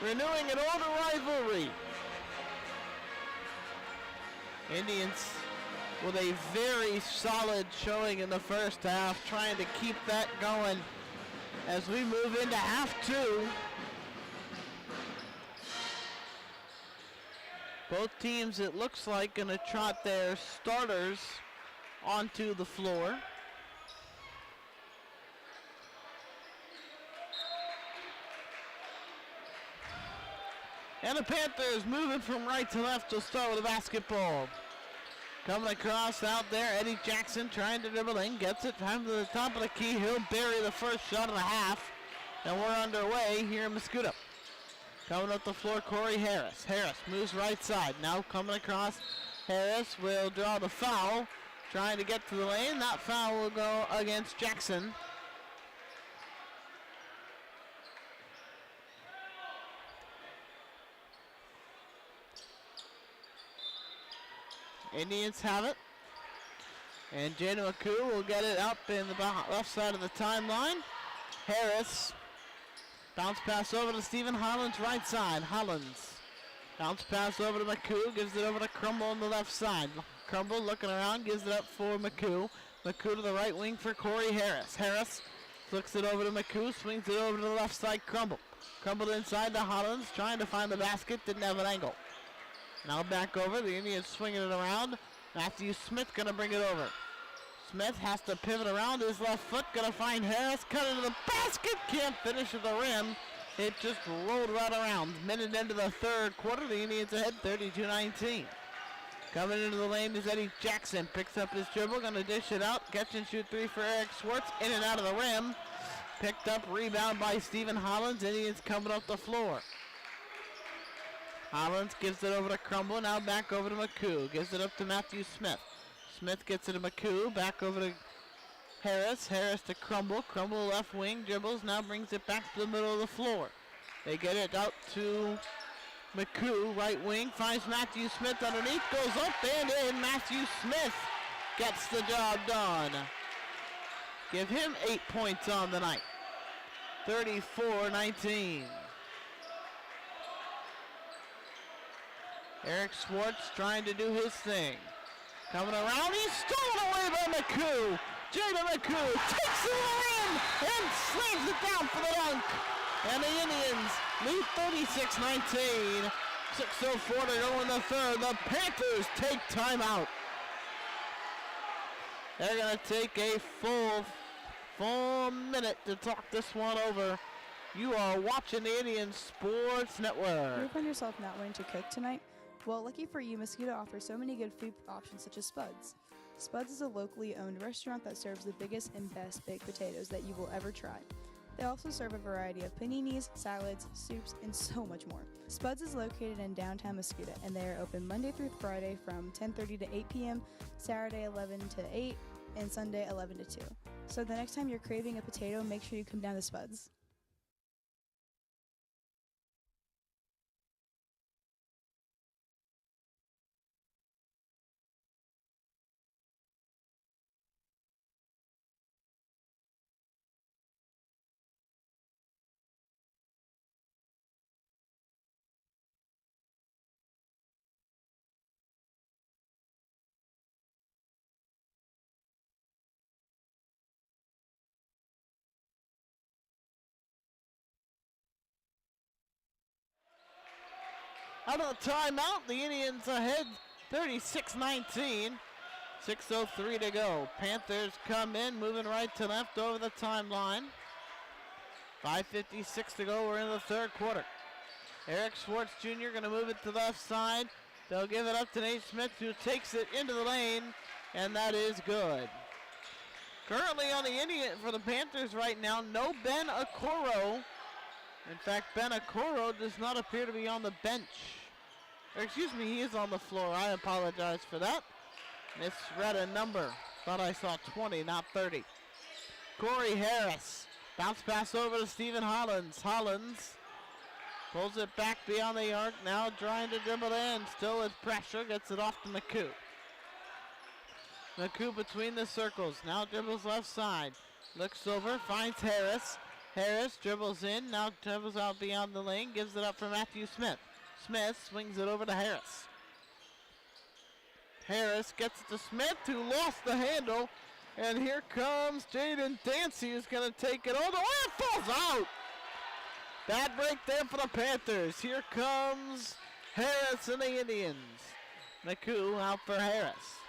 renewing an older rivalry. Indians with a very solid showing in the first half, trying to keep that going as we move into half two. Both teams, it looks like, going to trot their starters onto the floor. And the Panthers moving from right to left to start with the basketball. Coming across out there, Eddie Jackson trying to dribble in, gets it, time to the top of the key. He'll bury the first shot of the half, and we're underway here in Mascoutah. Coming up the floor, Corey Harris. Harris moves right side. Now coming across, Harris will draw the foul, trying to get to the lane. That foul will go against Jackson. Indians have it. And Jaden McCoo will get it up in the left side of the timeline. Harris. Bounce pass over to Stephen Hollins, right side. Hollins. Bounce pass over to McCoo. Gives it over to Crumble on the left side. Crumble looking around. Gives it up for McCoo. McCoo to the right wing for Corey Harris. Harris flicks it over to McCoo. Swings it over to the left side. Crumble. Crumble inside to Hollins. Trying to find the basket. Didn't have an angle. Now back over, the Indians swinging it around. Matthew Smith gonna bring it over. Smith has to pivot around his left foot, gonna find Harris, cut into the basket, can't finish at the rim. It just rolled right around. Minute into the third quarter, the Indians ahead 32-19. Coming into the lane is Eddie Jackson, picks up his dribble, gonna dish it out, catch and shoot three for Eric Schwartz, in and out of the rim. Picked up, rebound by Stephen Hollins, Indians coming up the floor. Hollins gives it over to Crumble, now back over to McCoo. Gives it up to Matthew Smith. Smith gets it to McCoo, back over to Harris. Harris to Crumble. Crumble left wing, dribbles, now brings it back to the middle of the floor. They get it out to McCoo, right wing, finds Matthew Smith underneath, goes up and in. Matthew Smith gets the job done. Give him 8 points on the night. 34-19. Eric Schwartz trying to do his thing. Coming around, he's stolen away by McCoo. Jaden McCoo takes it in and slams it down for the dunk. And the Indians lead 36-19. 6:04 to go in the third. The Panthers take timeout. They're going to take a full minute to talk this one over. You are watching the Indian Sports Network. You find yourself not wanting to cook tonight? Well, lucky for you, Mascoutah offers so many good food options such as Spuds. Spuds is a locally owned restaurant that serves the biggest and best baked potatoes that you will ever try. They also serve a variety of paninis, salads, soups, and so much more. Spuds is located in downtown Mascoutah, and they are open Monday through Friday from 10:30 to 8 p.m., Saturday 11 to 8, and Sunday 11 to 2. So the next time you're craving a potato, make sure you come down to Spuds. Out of the timeout, the Indians ahead 36-19. 6:03 to go. Panthers come in, moving right to left over the timeline. 5:56 to go. We're in the third quarter. Eric Schwartz Jr. going to move it to the left side. They'll give it up to Nate Smith, who takes it into the lane, and that is good. Currently on the Indian for the Panthers right now, no Ben Okoro. In fact, Ben Okoro does not appear to be on the bench. Or excuse me, he is on the floor. I apologize for that. Misread a number. Thought I saw 20, not 30. Corey Harris. Bounce pass over to Stephen Hollins. Hollins Pulls it back beyond the arc. Now trying to dribble in. Still with pressure. Gets it off to McCoo. McCoo between the circles. Now dribbles left side. Looks over. Finds Harris. Harris dribbles in. Now dribbles out beyond the lane. Gives it up for Matthew Smith. Smith swings it over to Harris. Harris gets it to Smith, who lost the handle. And here comes Jaden Dancy, who's going to take it all the way. It falls out. Bad break there for the Panthers. Here comes Harris and the Indians. McCoo out for Harris.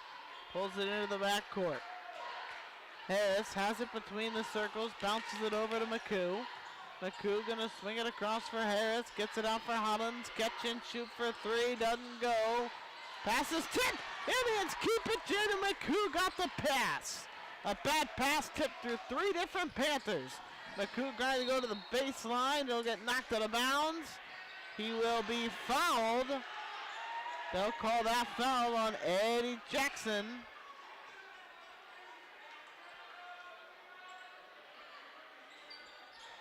Pulls it into the backcourt. Harris has it between the circles, bounces it over to McCoo. McCoo going to swing it across for Harris, gets it out for Hollins. Catch and shoot for three, doesn't go. Pass is tipped. Indians keep it. Jaden McCoo got the pass. A bad pass tipped through three different Panthers. McCoo trying to go to the baseline. He'll get knocked out of bounds. He will be fouled. They'll call that foul on Eddie Jackson.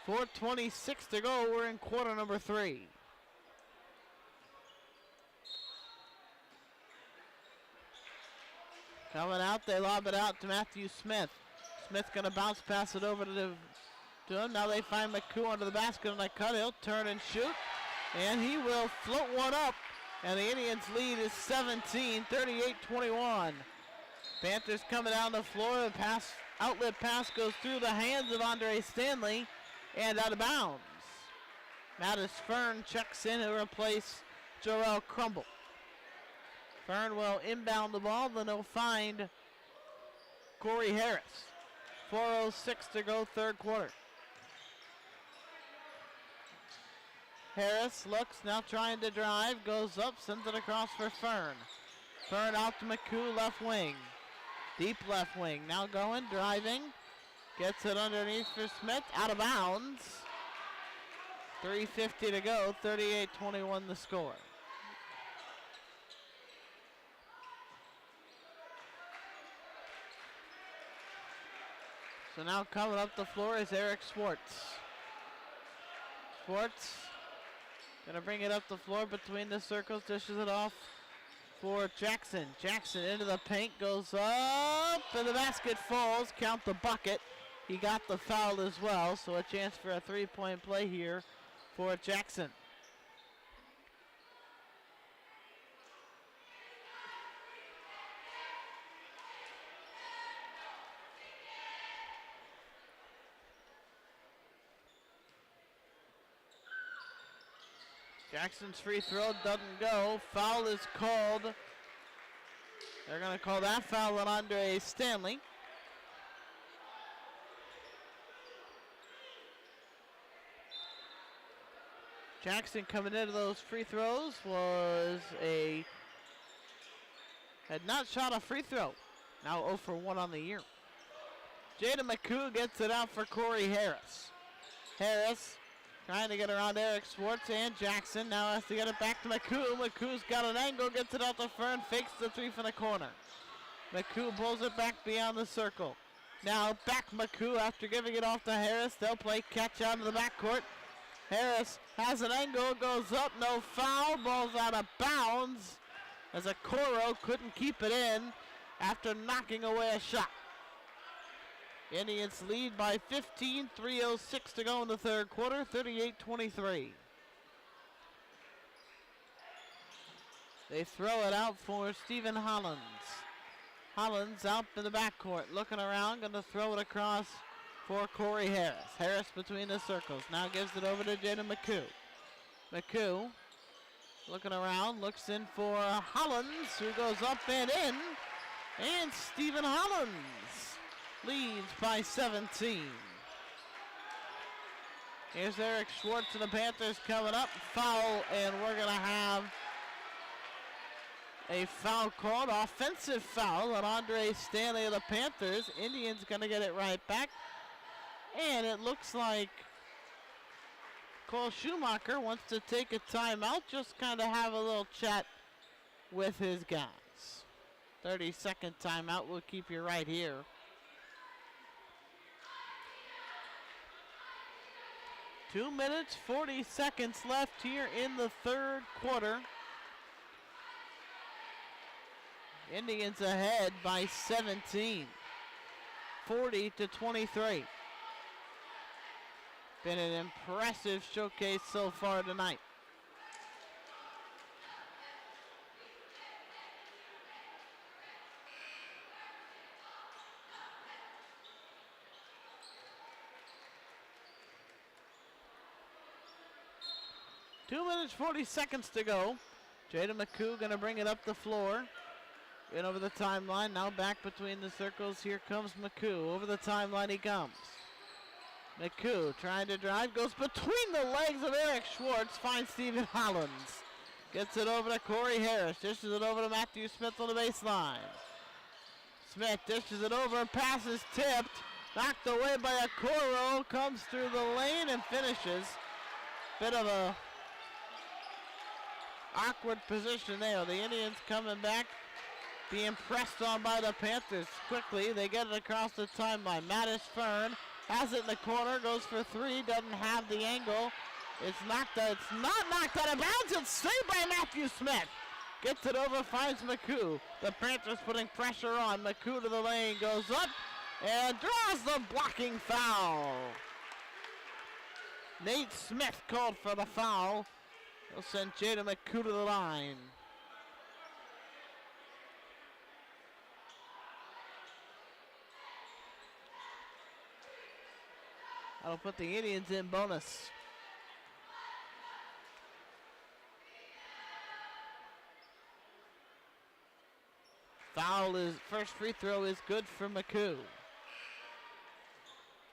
.426 to go. We're in quarter number 3. Coming out, they lob it out to Matthew Smith. Smith gonna bounce pass it over to him. Now they find McCoo under the basket on that cut. He'll turn and shoot. And he will float one up. And the Indians lead is 17, 38-21. Panthers coming down the floor. The outlet pass goes through the hands of Andre Stanley and out of bounds. Mattis Fern checks in to replace Jarrell Crumble. Fern will inbound the ball, then he'll find Corey Harris. 4:06 to go, third quarter. Harris looks, now trying to drive, goes up, sends it across for Fern. Fern out to McCoo, left wing. Deep left wing, now going, driving. Gets it underneath for Smith, out of bounds. 3:50 to go, 38-21 the score. So now coming up the floor is Eric Schwartz. Schwartz gonna bring it up the floor between the circles, dishes it off for Jackson. Jackson into the paint, goes up, and the basket falls. Count the bucket. He got the foul as well, so a chance for a three-point play here for Jackson. Jackson's free throw doesn't go. Foul is called. They're going to call that foul on Andre Stanley. Jackson coming into those free throws had not shot a free throw. Now 0 for 1 on the year. Jaden McCoo gets it out for Corey Harris. Harris trying to get around Eric Schwartz and Jackson. Now has to get it back to McCoo. McCoo's got an angle, gets it out to Fern, fakes the three from the corner. McCoo pulls it back beyond the circle. Now back McCoo after giving it off to Harris. They'll play catch out of the backcourt. Harris has an angle, goes up, no foul. Ball's out of bounds as Okoro couldn't keep it in after knocking away a shot. Indians lead by 15, 3:06 to go in the third quarter, 38-23. They throw it out for Stephen Hollins. Hollins out in the backcourt, looking around, going to throw it across for Corey Harris. Harris between the circles, now gives it over to Jaden McCoo. McCoo looking around, looks in for Hollins, who goes up and in, and Stephen Hollins leads by 17. Here's Eric Schwartz and the Panthers coming up. Foul, and we're going to have a foul called. Offensive foul on Andre Stanley of the Panthers. Indians going to get it right back. And it looks like Cole Schumacher wants to take a timeout, just kind of have a little chat with his guys. 30-second timeout. We'll keep you right here. 2 minutes, 40 seconds left here in the third quarter. Indians ahead by 17, 40-23. Been an impressive showcase so far tonight. Two minutes, 40 seconds to go. Jada McCoo gonna bring it up the floor. In over the timeline, now back between the circles. Here comes McCoo. Over the timeline he comes. McCoo trying to drive, goes between the legs of Eric Schwartz, finds Stephen Hollins. Gets it over to Corey Harris, dishes it over to Matthew Smith on the baseline. Smith dishes it over, pass is tipped, knocked away by Okoro, comes through the lane and finishes. Bit of a awkward position there. The Indians coming back, being pressed on by the Panthers quickly. They get it across the timeline. Mattis Fern has it in the corner, goes for three, doesn't have the angle. It's not knocked out of bounds. It's saved by Matthew Smith. Gets it over, finds McCoo. The Panthers putting pressure on. McCoo to the lane, goes up and draws the blocking foul. Nate Smith called for the foul. He'll send Jada McCoo to the line. That'll put the Indians in bonus. Foul is, first free throw is good for McCoo.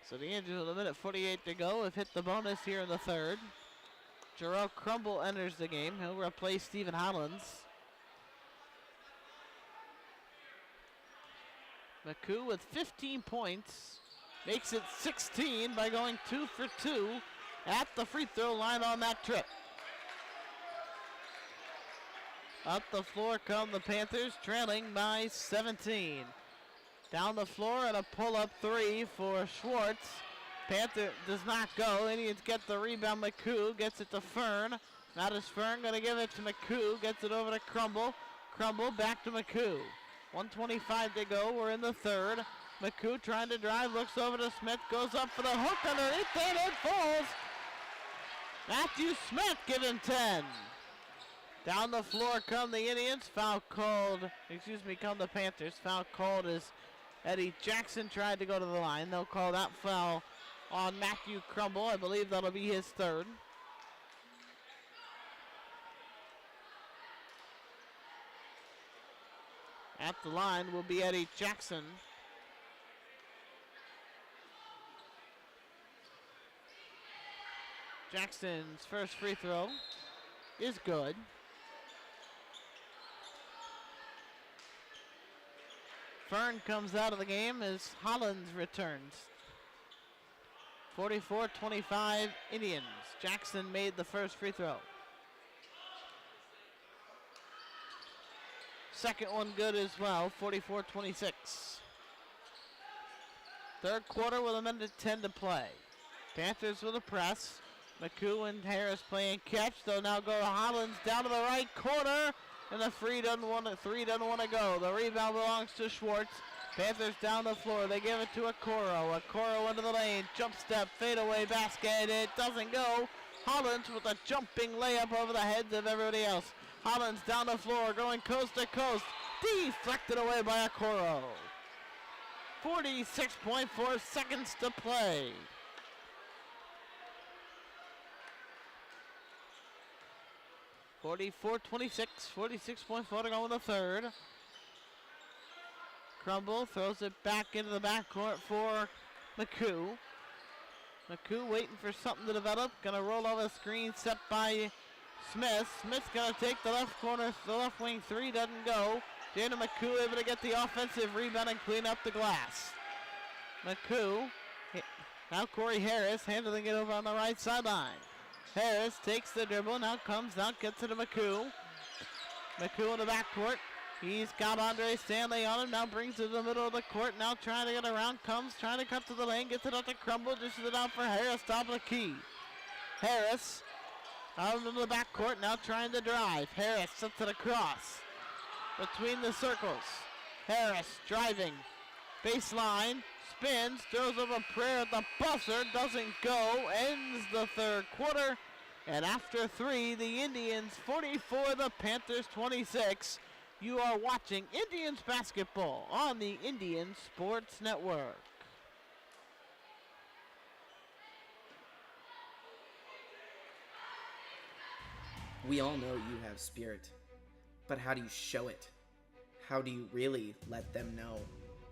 So the Indians with a minute 48 to go have hit the bonus here in the third. Jarrell Crumble enters the game. He'll replace Stephen Hollins. McCoo with 15 points. Makes it 16 by going 2 for 2 at the free throw line on that trip. Up the floor come the Panthers, trailing by 17. Down the floor and a pull-up three for Schwartz. Panther does not go. Indians get the rebound. McCoo gets it to Fern. Mattis Fern going to give it to McCoo. Gets it over to Crumble. Crumble back to McCoo. 1:25 to go. We're in the third. McCoo trying to drive. Looks over to Smith. Goes up for the hook underneath and it falls. Matthew Smith giving 10. Down the floor come the Indians. Foul called. Come the Panthers. Foul called as Eddie Jackson tried to go to the line. They'll call that foul on Matthew Crumble. I believe that'll be his third. At the line will be Eddie Jackson. Jackson's first free throw is good. Fern comes out of the game as Hollins returns. 44-25 Indians. Jackson made the first free throw. Second one good as well, 44-26. Third quarter with a minute 10 to play. Panthers with a press. McCoo and Harris playing catch. They'll now go to Hollins down to the right corner. And the three doesn't want to go. The rebound belongs to Schwartz. Panthers down the floor. They give it to Okoro. Okoro into the lane. Jump step, fadeaway basket. It doesn't go. Hollins with a jumping layup over the heads of everybody else. Hollins down the floor, going coast to coast. Deflected away by Okoro. 46.4 seconds to play. (44-26), 46.4 to go in the third. Crumble throws it back into the backcourt for McCoo. McCoo waiting for something to develop. Gonna roll over the screen set by Smith. Smith's gonna take the left corner, the left wing three, doesn't go. Jada McCoo able to get the offensive rebound and clean up the glass. McCoo, now Corey Harris handling it over on the right sideline. Harris takes the dribble, now gets it to McCoo. McCoo in the backcourt. He's got Andre Stanley on him, now brings it to the middle of the court, now trying to get around, trying to cut to the lane, gets it up to Crumble, dishes it out for Harris, top of the key. Harris out into the backcourt, now trying to drive. Harris sets it across between the circles. Harris driving, baseline, spins, throws up a prayer at the buzzer, doesn't go, ends the third quarter. And after 3, the Indians 44, the Panthers 26. You are watching Indians basketball on the Indian Sports Network. We all know you have spirit, but how do you show it? How do you really let them know?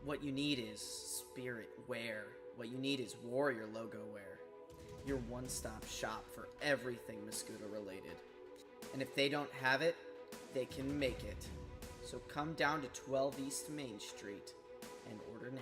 What you need is spirit wear. What you need is Warrior logo wear. Your one-stop shop for everything Mascoutah related. And if they don't have it, they can make it. So come down to 12 East Main Street and order now.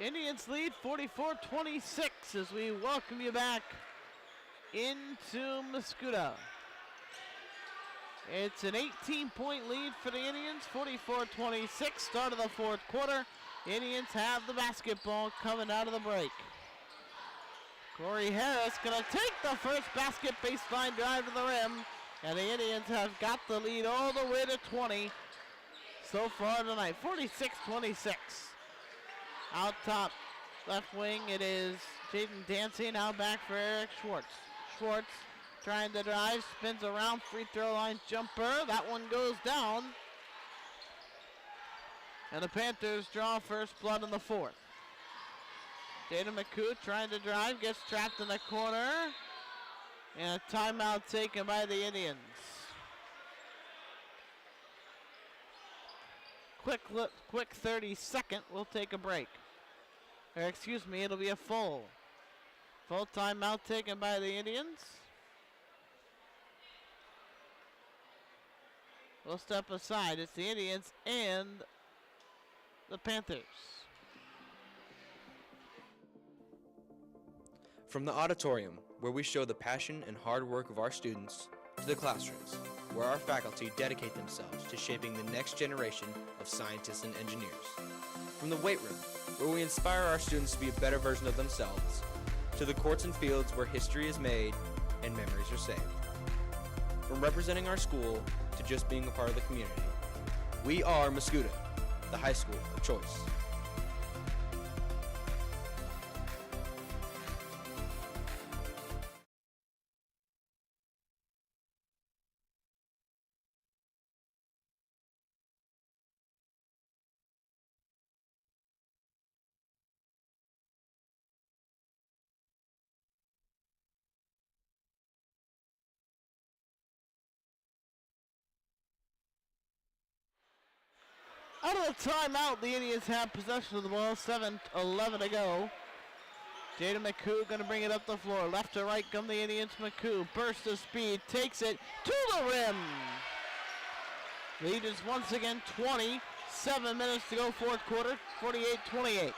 Indians lead 44-26 as we welcome you back into Mascoutah. It's an 18-point lead for the Indians, 44-26, start of the fourth quarter. Indians have the basketball coming out of the break. Corey Harris gonna take the first basket, baseline drive to the rim, and the Indians have got the lead all the way to 20 so far tonight, 46-26. Out top, left wing, it is Jaden Dancy, now back for Eric Schwartz. Schwartz trying to drive, spins around, free throw line jumper. That one goes down. And the Panthers draw first blood in the fourth. Jaden McCoo trying to drive, gets trapped in the corner. And a timeout taken by the Indians. Quick 30-second, we'll take a break. Or excuse me, it'll be a full timeout taken by the Indians. We'll step aside. It's the Indians and the Panthers. From the auditorium, where we show the passion and hard work of our students, to the classrooms, where our faculty dedicate themselves to shaping the next generation of scientists and engineers. From the weight room, where we inspire our students to be a better version of themselves, to the courts and fields where history is made and memories are saved. From representing our school to just being a part of the community, we are Mascoutah, the high school of choice. Out of the timeout, the Indians have possession of the ball, 7:11 to go. Jaden McCoo going to bring it up the floor. Left to right come the Indians. McCoo, burst of speed, takes it to the rim. Lead is once again 20. 7 minutes to go, fourth quarter, 48-28.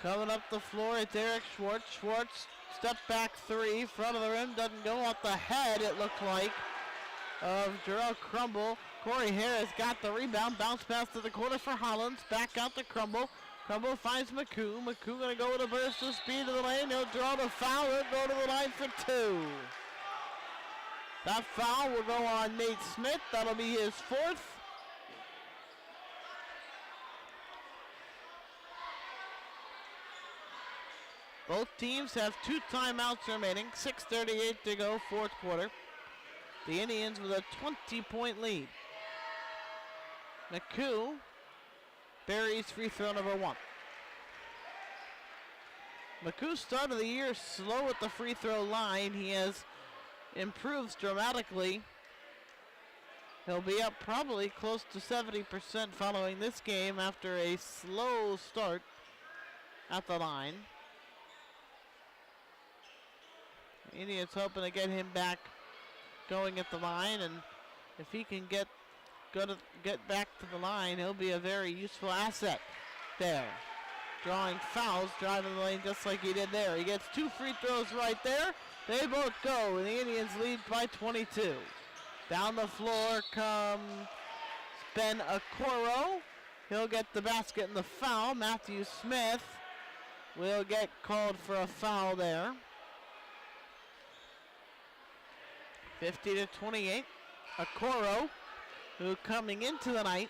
Coming up the floor, it's Eric Schwartz. Schwartz, step back three, front of the rim, doesn't go off the head, it looked like, of Jarrell Crumble. Corey Harris got the rebound, bounce pass to the corner for Hollins, back out to Crumble. Crumble finds McCoo. McCoo gonna go with a burst of speed to the lane. He'll draw the foul, he'll go to the line for two. That foul will go on Nate Smith, that'll be his fourth. Both teams have 2 timeouts remaining, 6:38 to go, fourth quarter. The Indians with a 20-point lead. McCoo Barry's free throw number 1. McCool started the year slow at the free throw line. He has improved dramatically. He'll be up probably close to 70% following this game after a slow start at the line. Indians hoping to get him back going at the line, and if he can get back to the line, he'll be a very useful asset there. Drawing fouls, driving the lane just like he did there. He gets 2 free throws right there. They both go, and the Indians lead by 22. Down the floor comes Ben Okoro. He'll get the basket and the foul. Matthew Smith will get called for a foul there. 50-28. Okoro, who coming into the night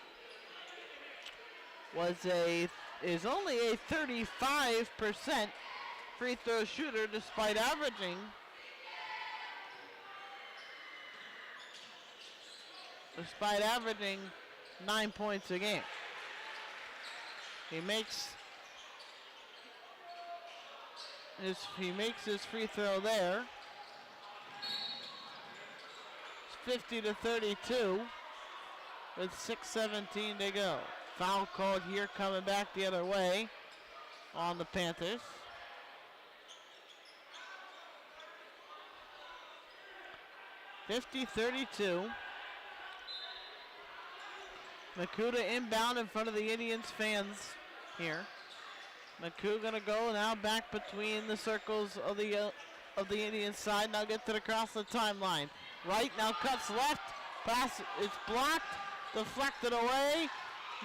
is only a 35% free throw shooter despite averaging 9 points a game. He makes his free throw there. It's 50-32 with 6:17 to go. Foul called here, coming back the other way on the Panthers. (50-32). Mascoutah inbound in front of the Indians fans here. McCoo gonna go now back between the circles of the Indian side. Now gets it across the timeline. Right now cuts left. Pass is blocked. Deflected away.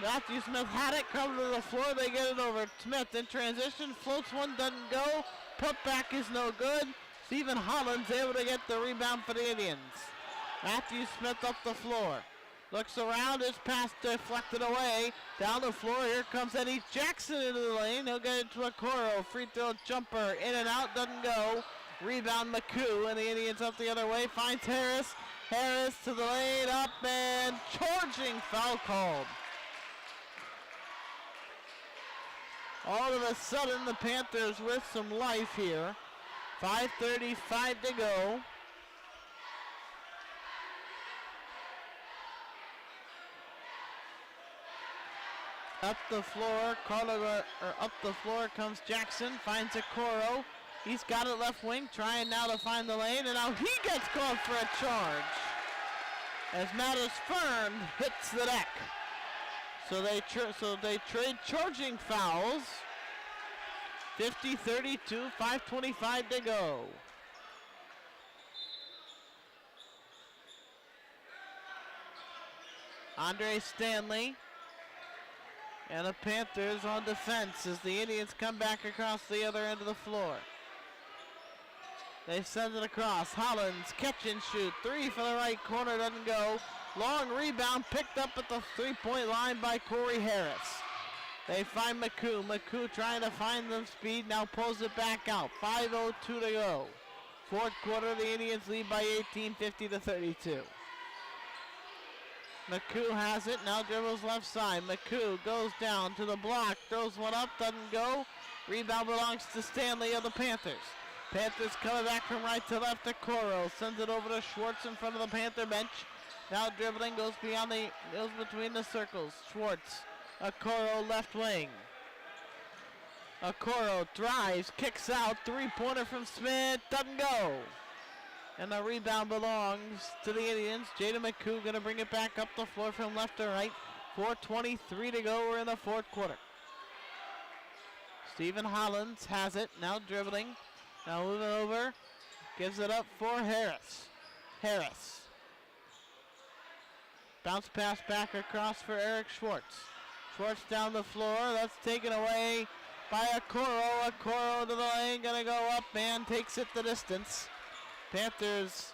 Matthew Smith had it. Covered to the floor. They get it over. Smith in transition. Floats one. Doesn't go. Putback is no good. Stephen Holland's able to get the rebound for the Indians. Matthew Smith up the floor. Looks around, his pass deflected away. Down the floor, here comes Eddie Jackson into the lane. He'll get it to Okoro. Free throw jumper, in and out, doesn't go. Rebound McCoo, and the Indians up the other way. Finds Harris. Harris to the lane, up and charging, foul called. All of a sudden, the Panthers with some life here. 5:35 to go. Up the floor comes Jackson, finds Okoro. He's got it left wing, trying now to find the lane, and now he gets called for a charge as Mattis Fern hits the deck. So they trade charging fouls. 50-32, 5:25 to go. Andre Stanley and the Panthers on defense as the Indians come back across the other end of the floor. They send it across. Hollins, catch and shoot. 3 for the right corner, doesn't go. Long rebound picked up at the three-point line by Corey Harris. They find McCoo. McCoo trying to find the speed, now pulls it back out. 5:02 to go. Fourth quarter, the Indians lead by 18, 50-32. McCoo has it, now dribbles left side. McCoo goes down to the block, throws one up, doesn't go. Rebound belongs to Stanley of the Panthers. Panthers coming back from right to left to Okoro. Sends it over to Schwartz in front of the Panther bench. Now dribbling, goes between the circles. Schwartz, Okoro left wing. Okoro drives, kicks out, 3-pointer from Smith, doesn't go. And the rebound belongs to the Indians. Jada McCoo going to bring it back up the floor from left to right. 4:23 to go. We're in the fourth quarter. Stephen Hollins has it. Now dribbling. Now moving over. Gives it up for Harris. Harris. Bounce pass back across for Eric Schwartz. Schwartz down the floor. That's taken away by Okoro. Okoro to the lane. Going to go up and takes it the distance. Panthers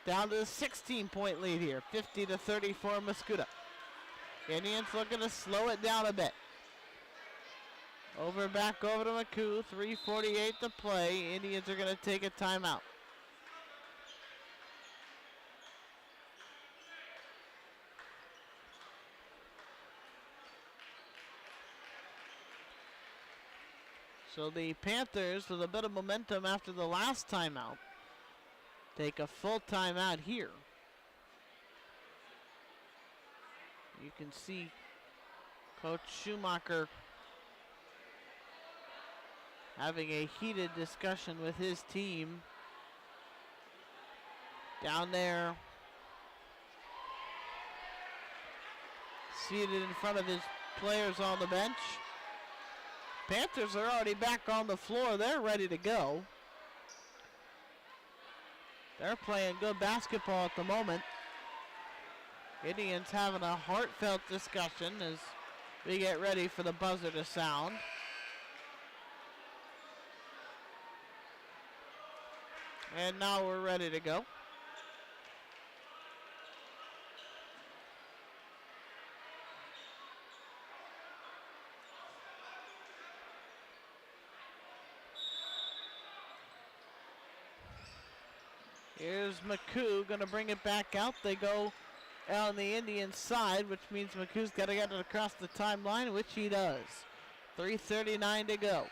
down to a 16-point lead here, 50-34 Mascoutah. Indians looking to slow it down a bit. Back over to McCoo, 3:48 to play. Indians are going to take a timeout. So the Panthers, with a bit of momentum after the last timeout, take a full timeout here. You can see Coach Schumacher having a heated discussion with his team down there, seated in front of his players on the bench. Panthers are already back on the floor. They're ready to go. They're playing good basketball at the moment. Indians having a heartfelt discussion as we get ready for the buzzer to sound. And now we're ready to go. Here's McCoo going to bring it back out. They go on the Indian side, which means McCoo's got to get it across the timeline, which he does. 3:39 to go.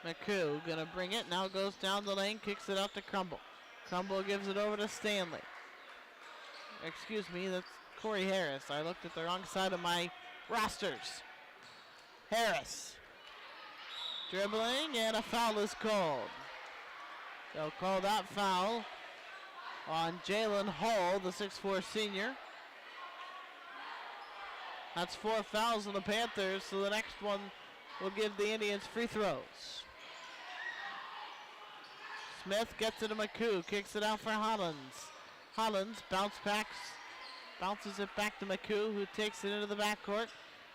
McCoo going to bring it. Now goes down the lane, kicks it out to Crumble. Crumble gives it over to Stanley. Excuse me, that's Corey Harris. I looked at the wrong side of my rosters. Harris. Dribbling, and a foul is called. They'll call that foul on Jalen Hall, the 6'4 senior. That's 4 fouls on the Panthers, so the next one will give the Indians free throws. Smith gets it to McCoo, kicks it out for Hollins. Hollins bounces it back to McCoo, who takes it into the backcourt.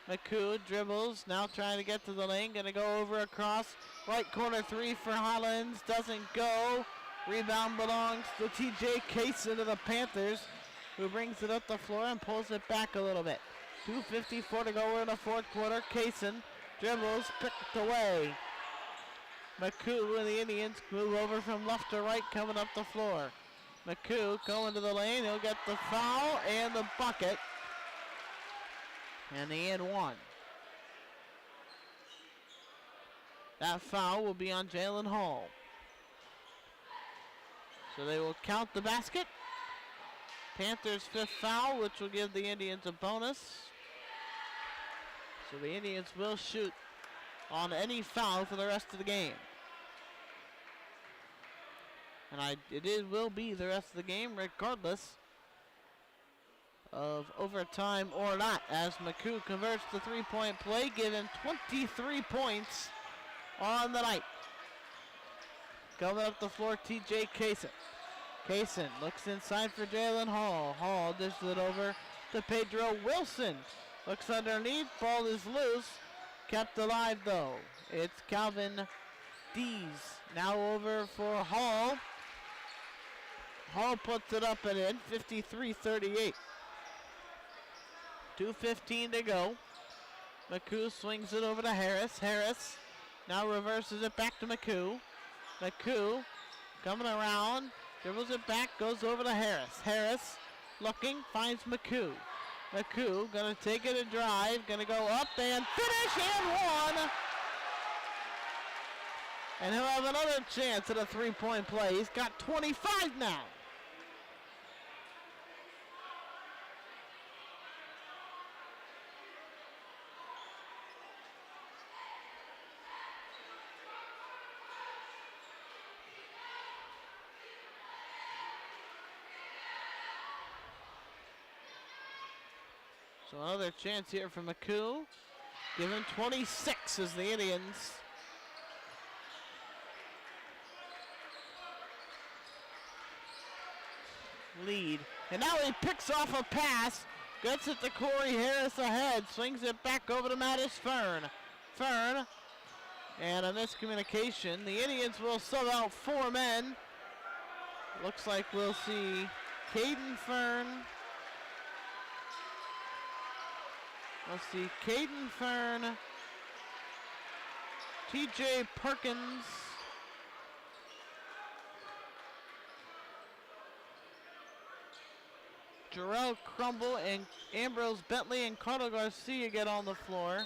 McCoo dribbles, now trying to get to the lane, gonna go over across, right corner three for Hollins, doesn't go. Rebound belongs to TJ Kaysen of the Panthers, who brings it up the floor and pulls it back a little bit. 2:54 to go in the fourth quarter. Kaysen dribbles, picked away. McCoo and the Indians move over from left to right, coming up the floor. McCoo going to the lane, he'll get the foul and the bucket. And the and one. That foul will be on Jalen Hall. So they will count the basket. Panthers' 5th foul, which will give the Indians a bonus. So the Indians will shoot on any foul for the rest of the game. And it will be the rest of the game regardless of overtime or not, as McCoo converts the three-point play, giving 23 points on the night. Coming up the floor, TJ Kaysen. Kaysen looks inside for Jalen Hall. Hall dishes it over to Pedro Wilson. Looks underneath, ball is loose. Kept alive though. It's Calvin Dees. Now over for Hall. Hall puts it up and in, 53-38. 2:15 to go. McCoo swings it over to Harris. Harris now reverses it back to McCoo. McCoo coming around, dribbles it back, goes over to Harris. Harris looking, finds McCoo. McCoo gonna take it a drive, gonna go up and finish and one. And he'll have another chance at a three-point play. He's got 25 now. So another chance here for McCoo. Given 26 as the Indians lead. And now he picks off a pass. Gets it to Corey Harris ahead. Swings it back over to Mattis Fern. Fern. And a miscommunication. The Indians will sub out 4 men. Looks like we'll see Caden Fern. Let's see, Caden Fern, TJ Perkins, Jarrell Crumble, and Ambrose Bentley and Carlo Garcia get on the floor.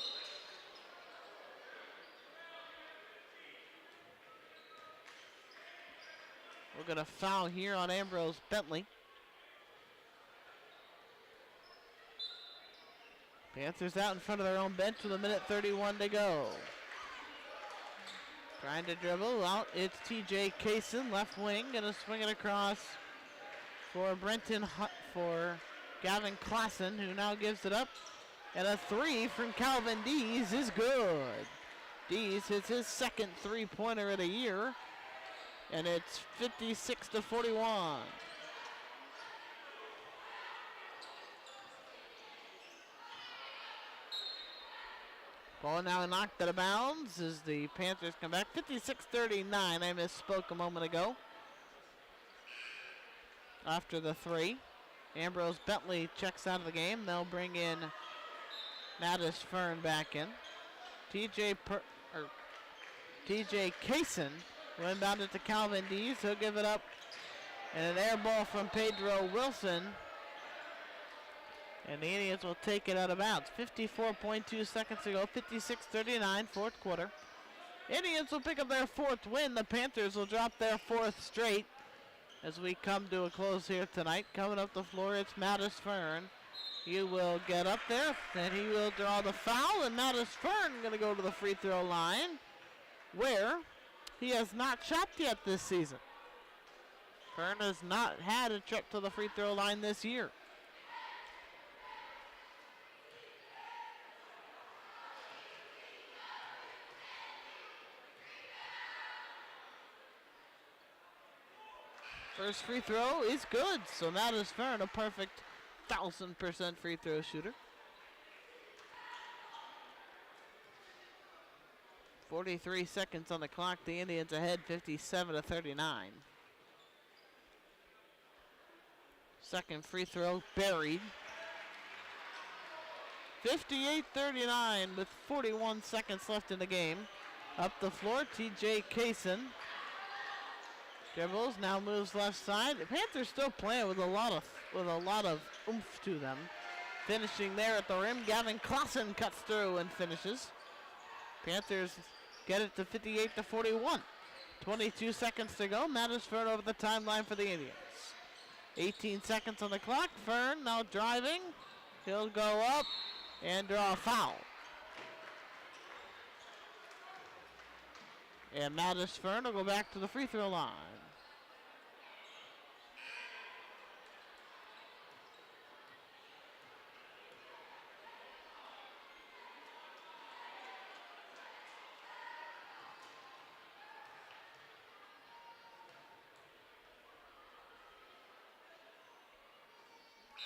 We're going to foul here on Ambrose Bentley. Panthers out in front of their own bench with 1:31 to go. Trying to dribble out, it's TJ Kaysen, left wing, gonna swing it across for for Gavin Klassen, who now gives it up. And a three from Calvin Dees is good. Dees hits his second three-pointer of the year, and it's 56-41. Ball now knocked out of bounds as the Panthers come back. 56-39, I misspoke a moment ago. After the three, Ambrose Bentley checks out of the game. They'll bring in Mattis Fern back in. TJ Kaysen will inbound it to Calvin Dees. He'll give it up. And an air ball from Pedro Wilson. And the Indians will take it out of bounds. 54.2 seconds to go. 56-39, fourth quarter. Indians will pick up their fourth win. The Panthers will drop their fourth straight as we come to a close here tonight. Coming up the floor, it's Mattis Fern. He will get up there, and he will draw the foul, and Mattis Fern going to go to the free throw line, where he has not shot yet this season. Fern has not had a trip to the free throw line this year. First free throw is good, so Mattis Fern, a perfect 1,000% free throw shooter. 43 seconds on the clock. The Indians ahead 57-39. Second free throw buried. 58-39 with 41 seconds left in the game. Up the floor, TJ Kaysen. Dribbles, now moves left side. The Panthers still playing with a lot of oomph to them. Finishing there at the rim, Gavin Klassen cuts through and finishes. Panthers get it to 58-41. 22 seconds to go. Mattis Fern over the timeline for the Indians. 18 seconds on the clock. Fern now driving. He'll go up and draw a foul. And Mattis Fern will go back to the free throw line.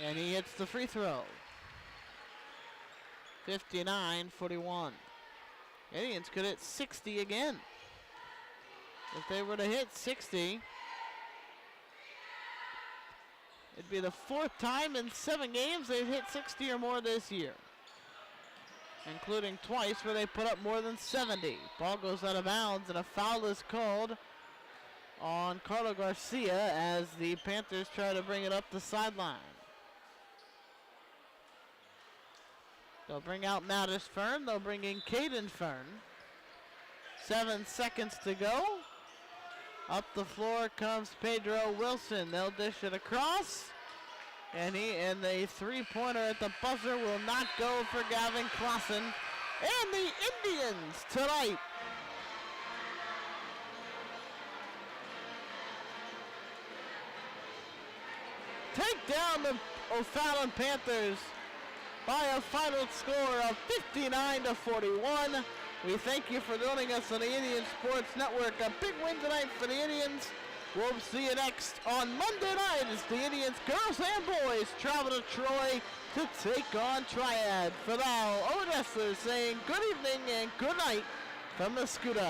And he hits the free throw. 59-41. Indians could hit 60 again. If they were to hit 60, it'd be the fourth time in 7 games they've hit 60 or more this year, including twice where they put up more than 70. Ball goes out of bounds, and a foul is called on Carlo Garcia as the Panthers try to bring it up the sideline. They'll bring out Mattis Fern. They'll bring in Caden Fern. 7 seconds to go. Up the floor comes Pedro Wilson. They'll dish it across. And the three-pointer at the buzzer will not go for Gavin Klassen. And the Indians tonight take down the O'Fallon Panthers by a final score of 59-41. We thank you for joining us on the Indian Sports Network. A big win tonight for the Indians. We'll see you next on Monday night as the Indians, girls and boys, travel to Troy to take on Triad. For now, Owen Wrestler saying good evening and good night from Mascoutah.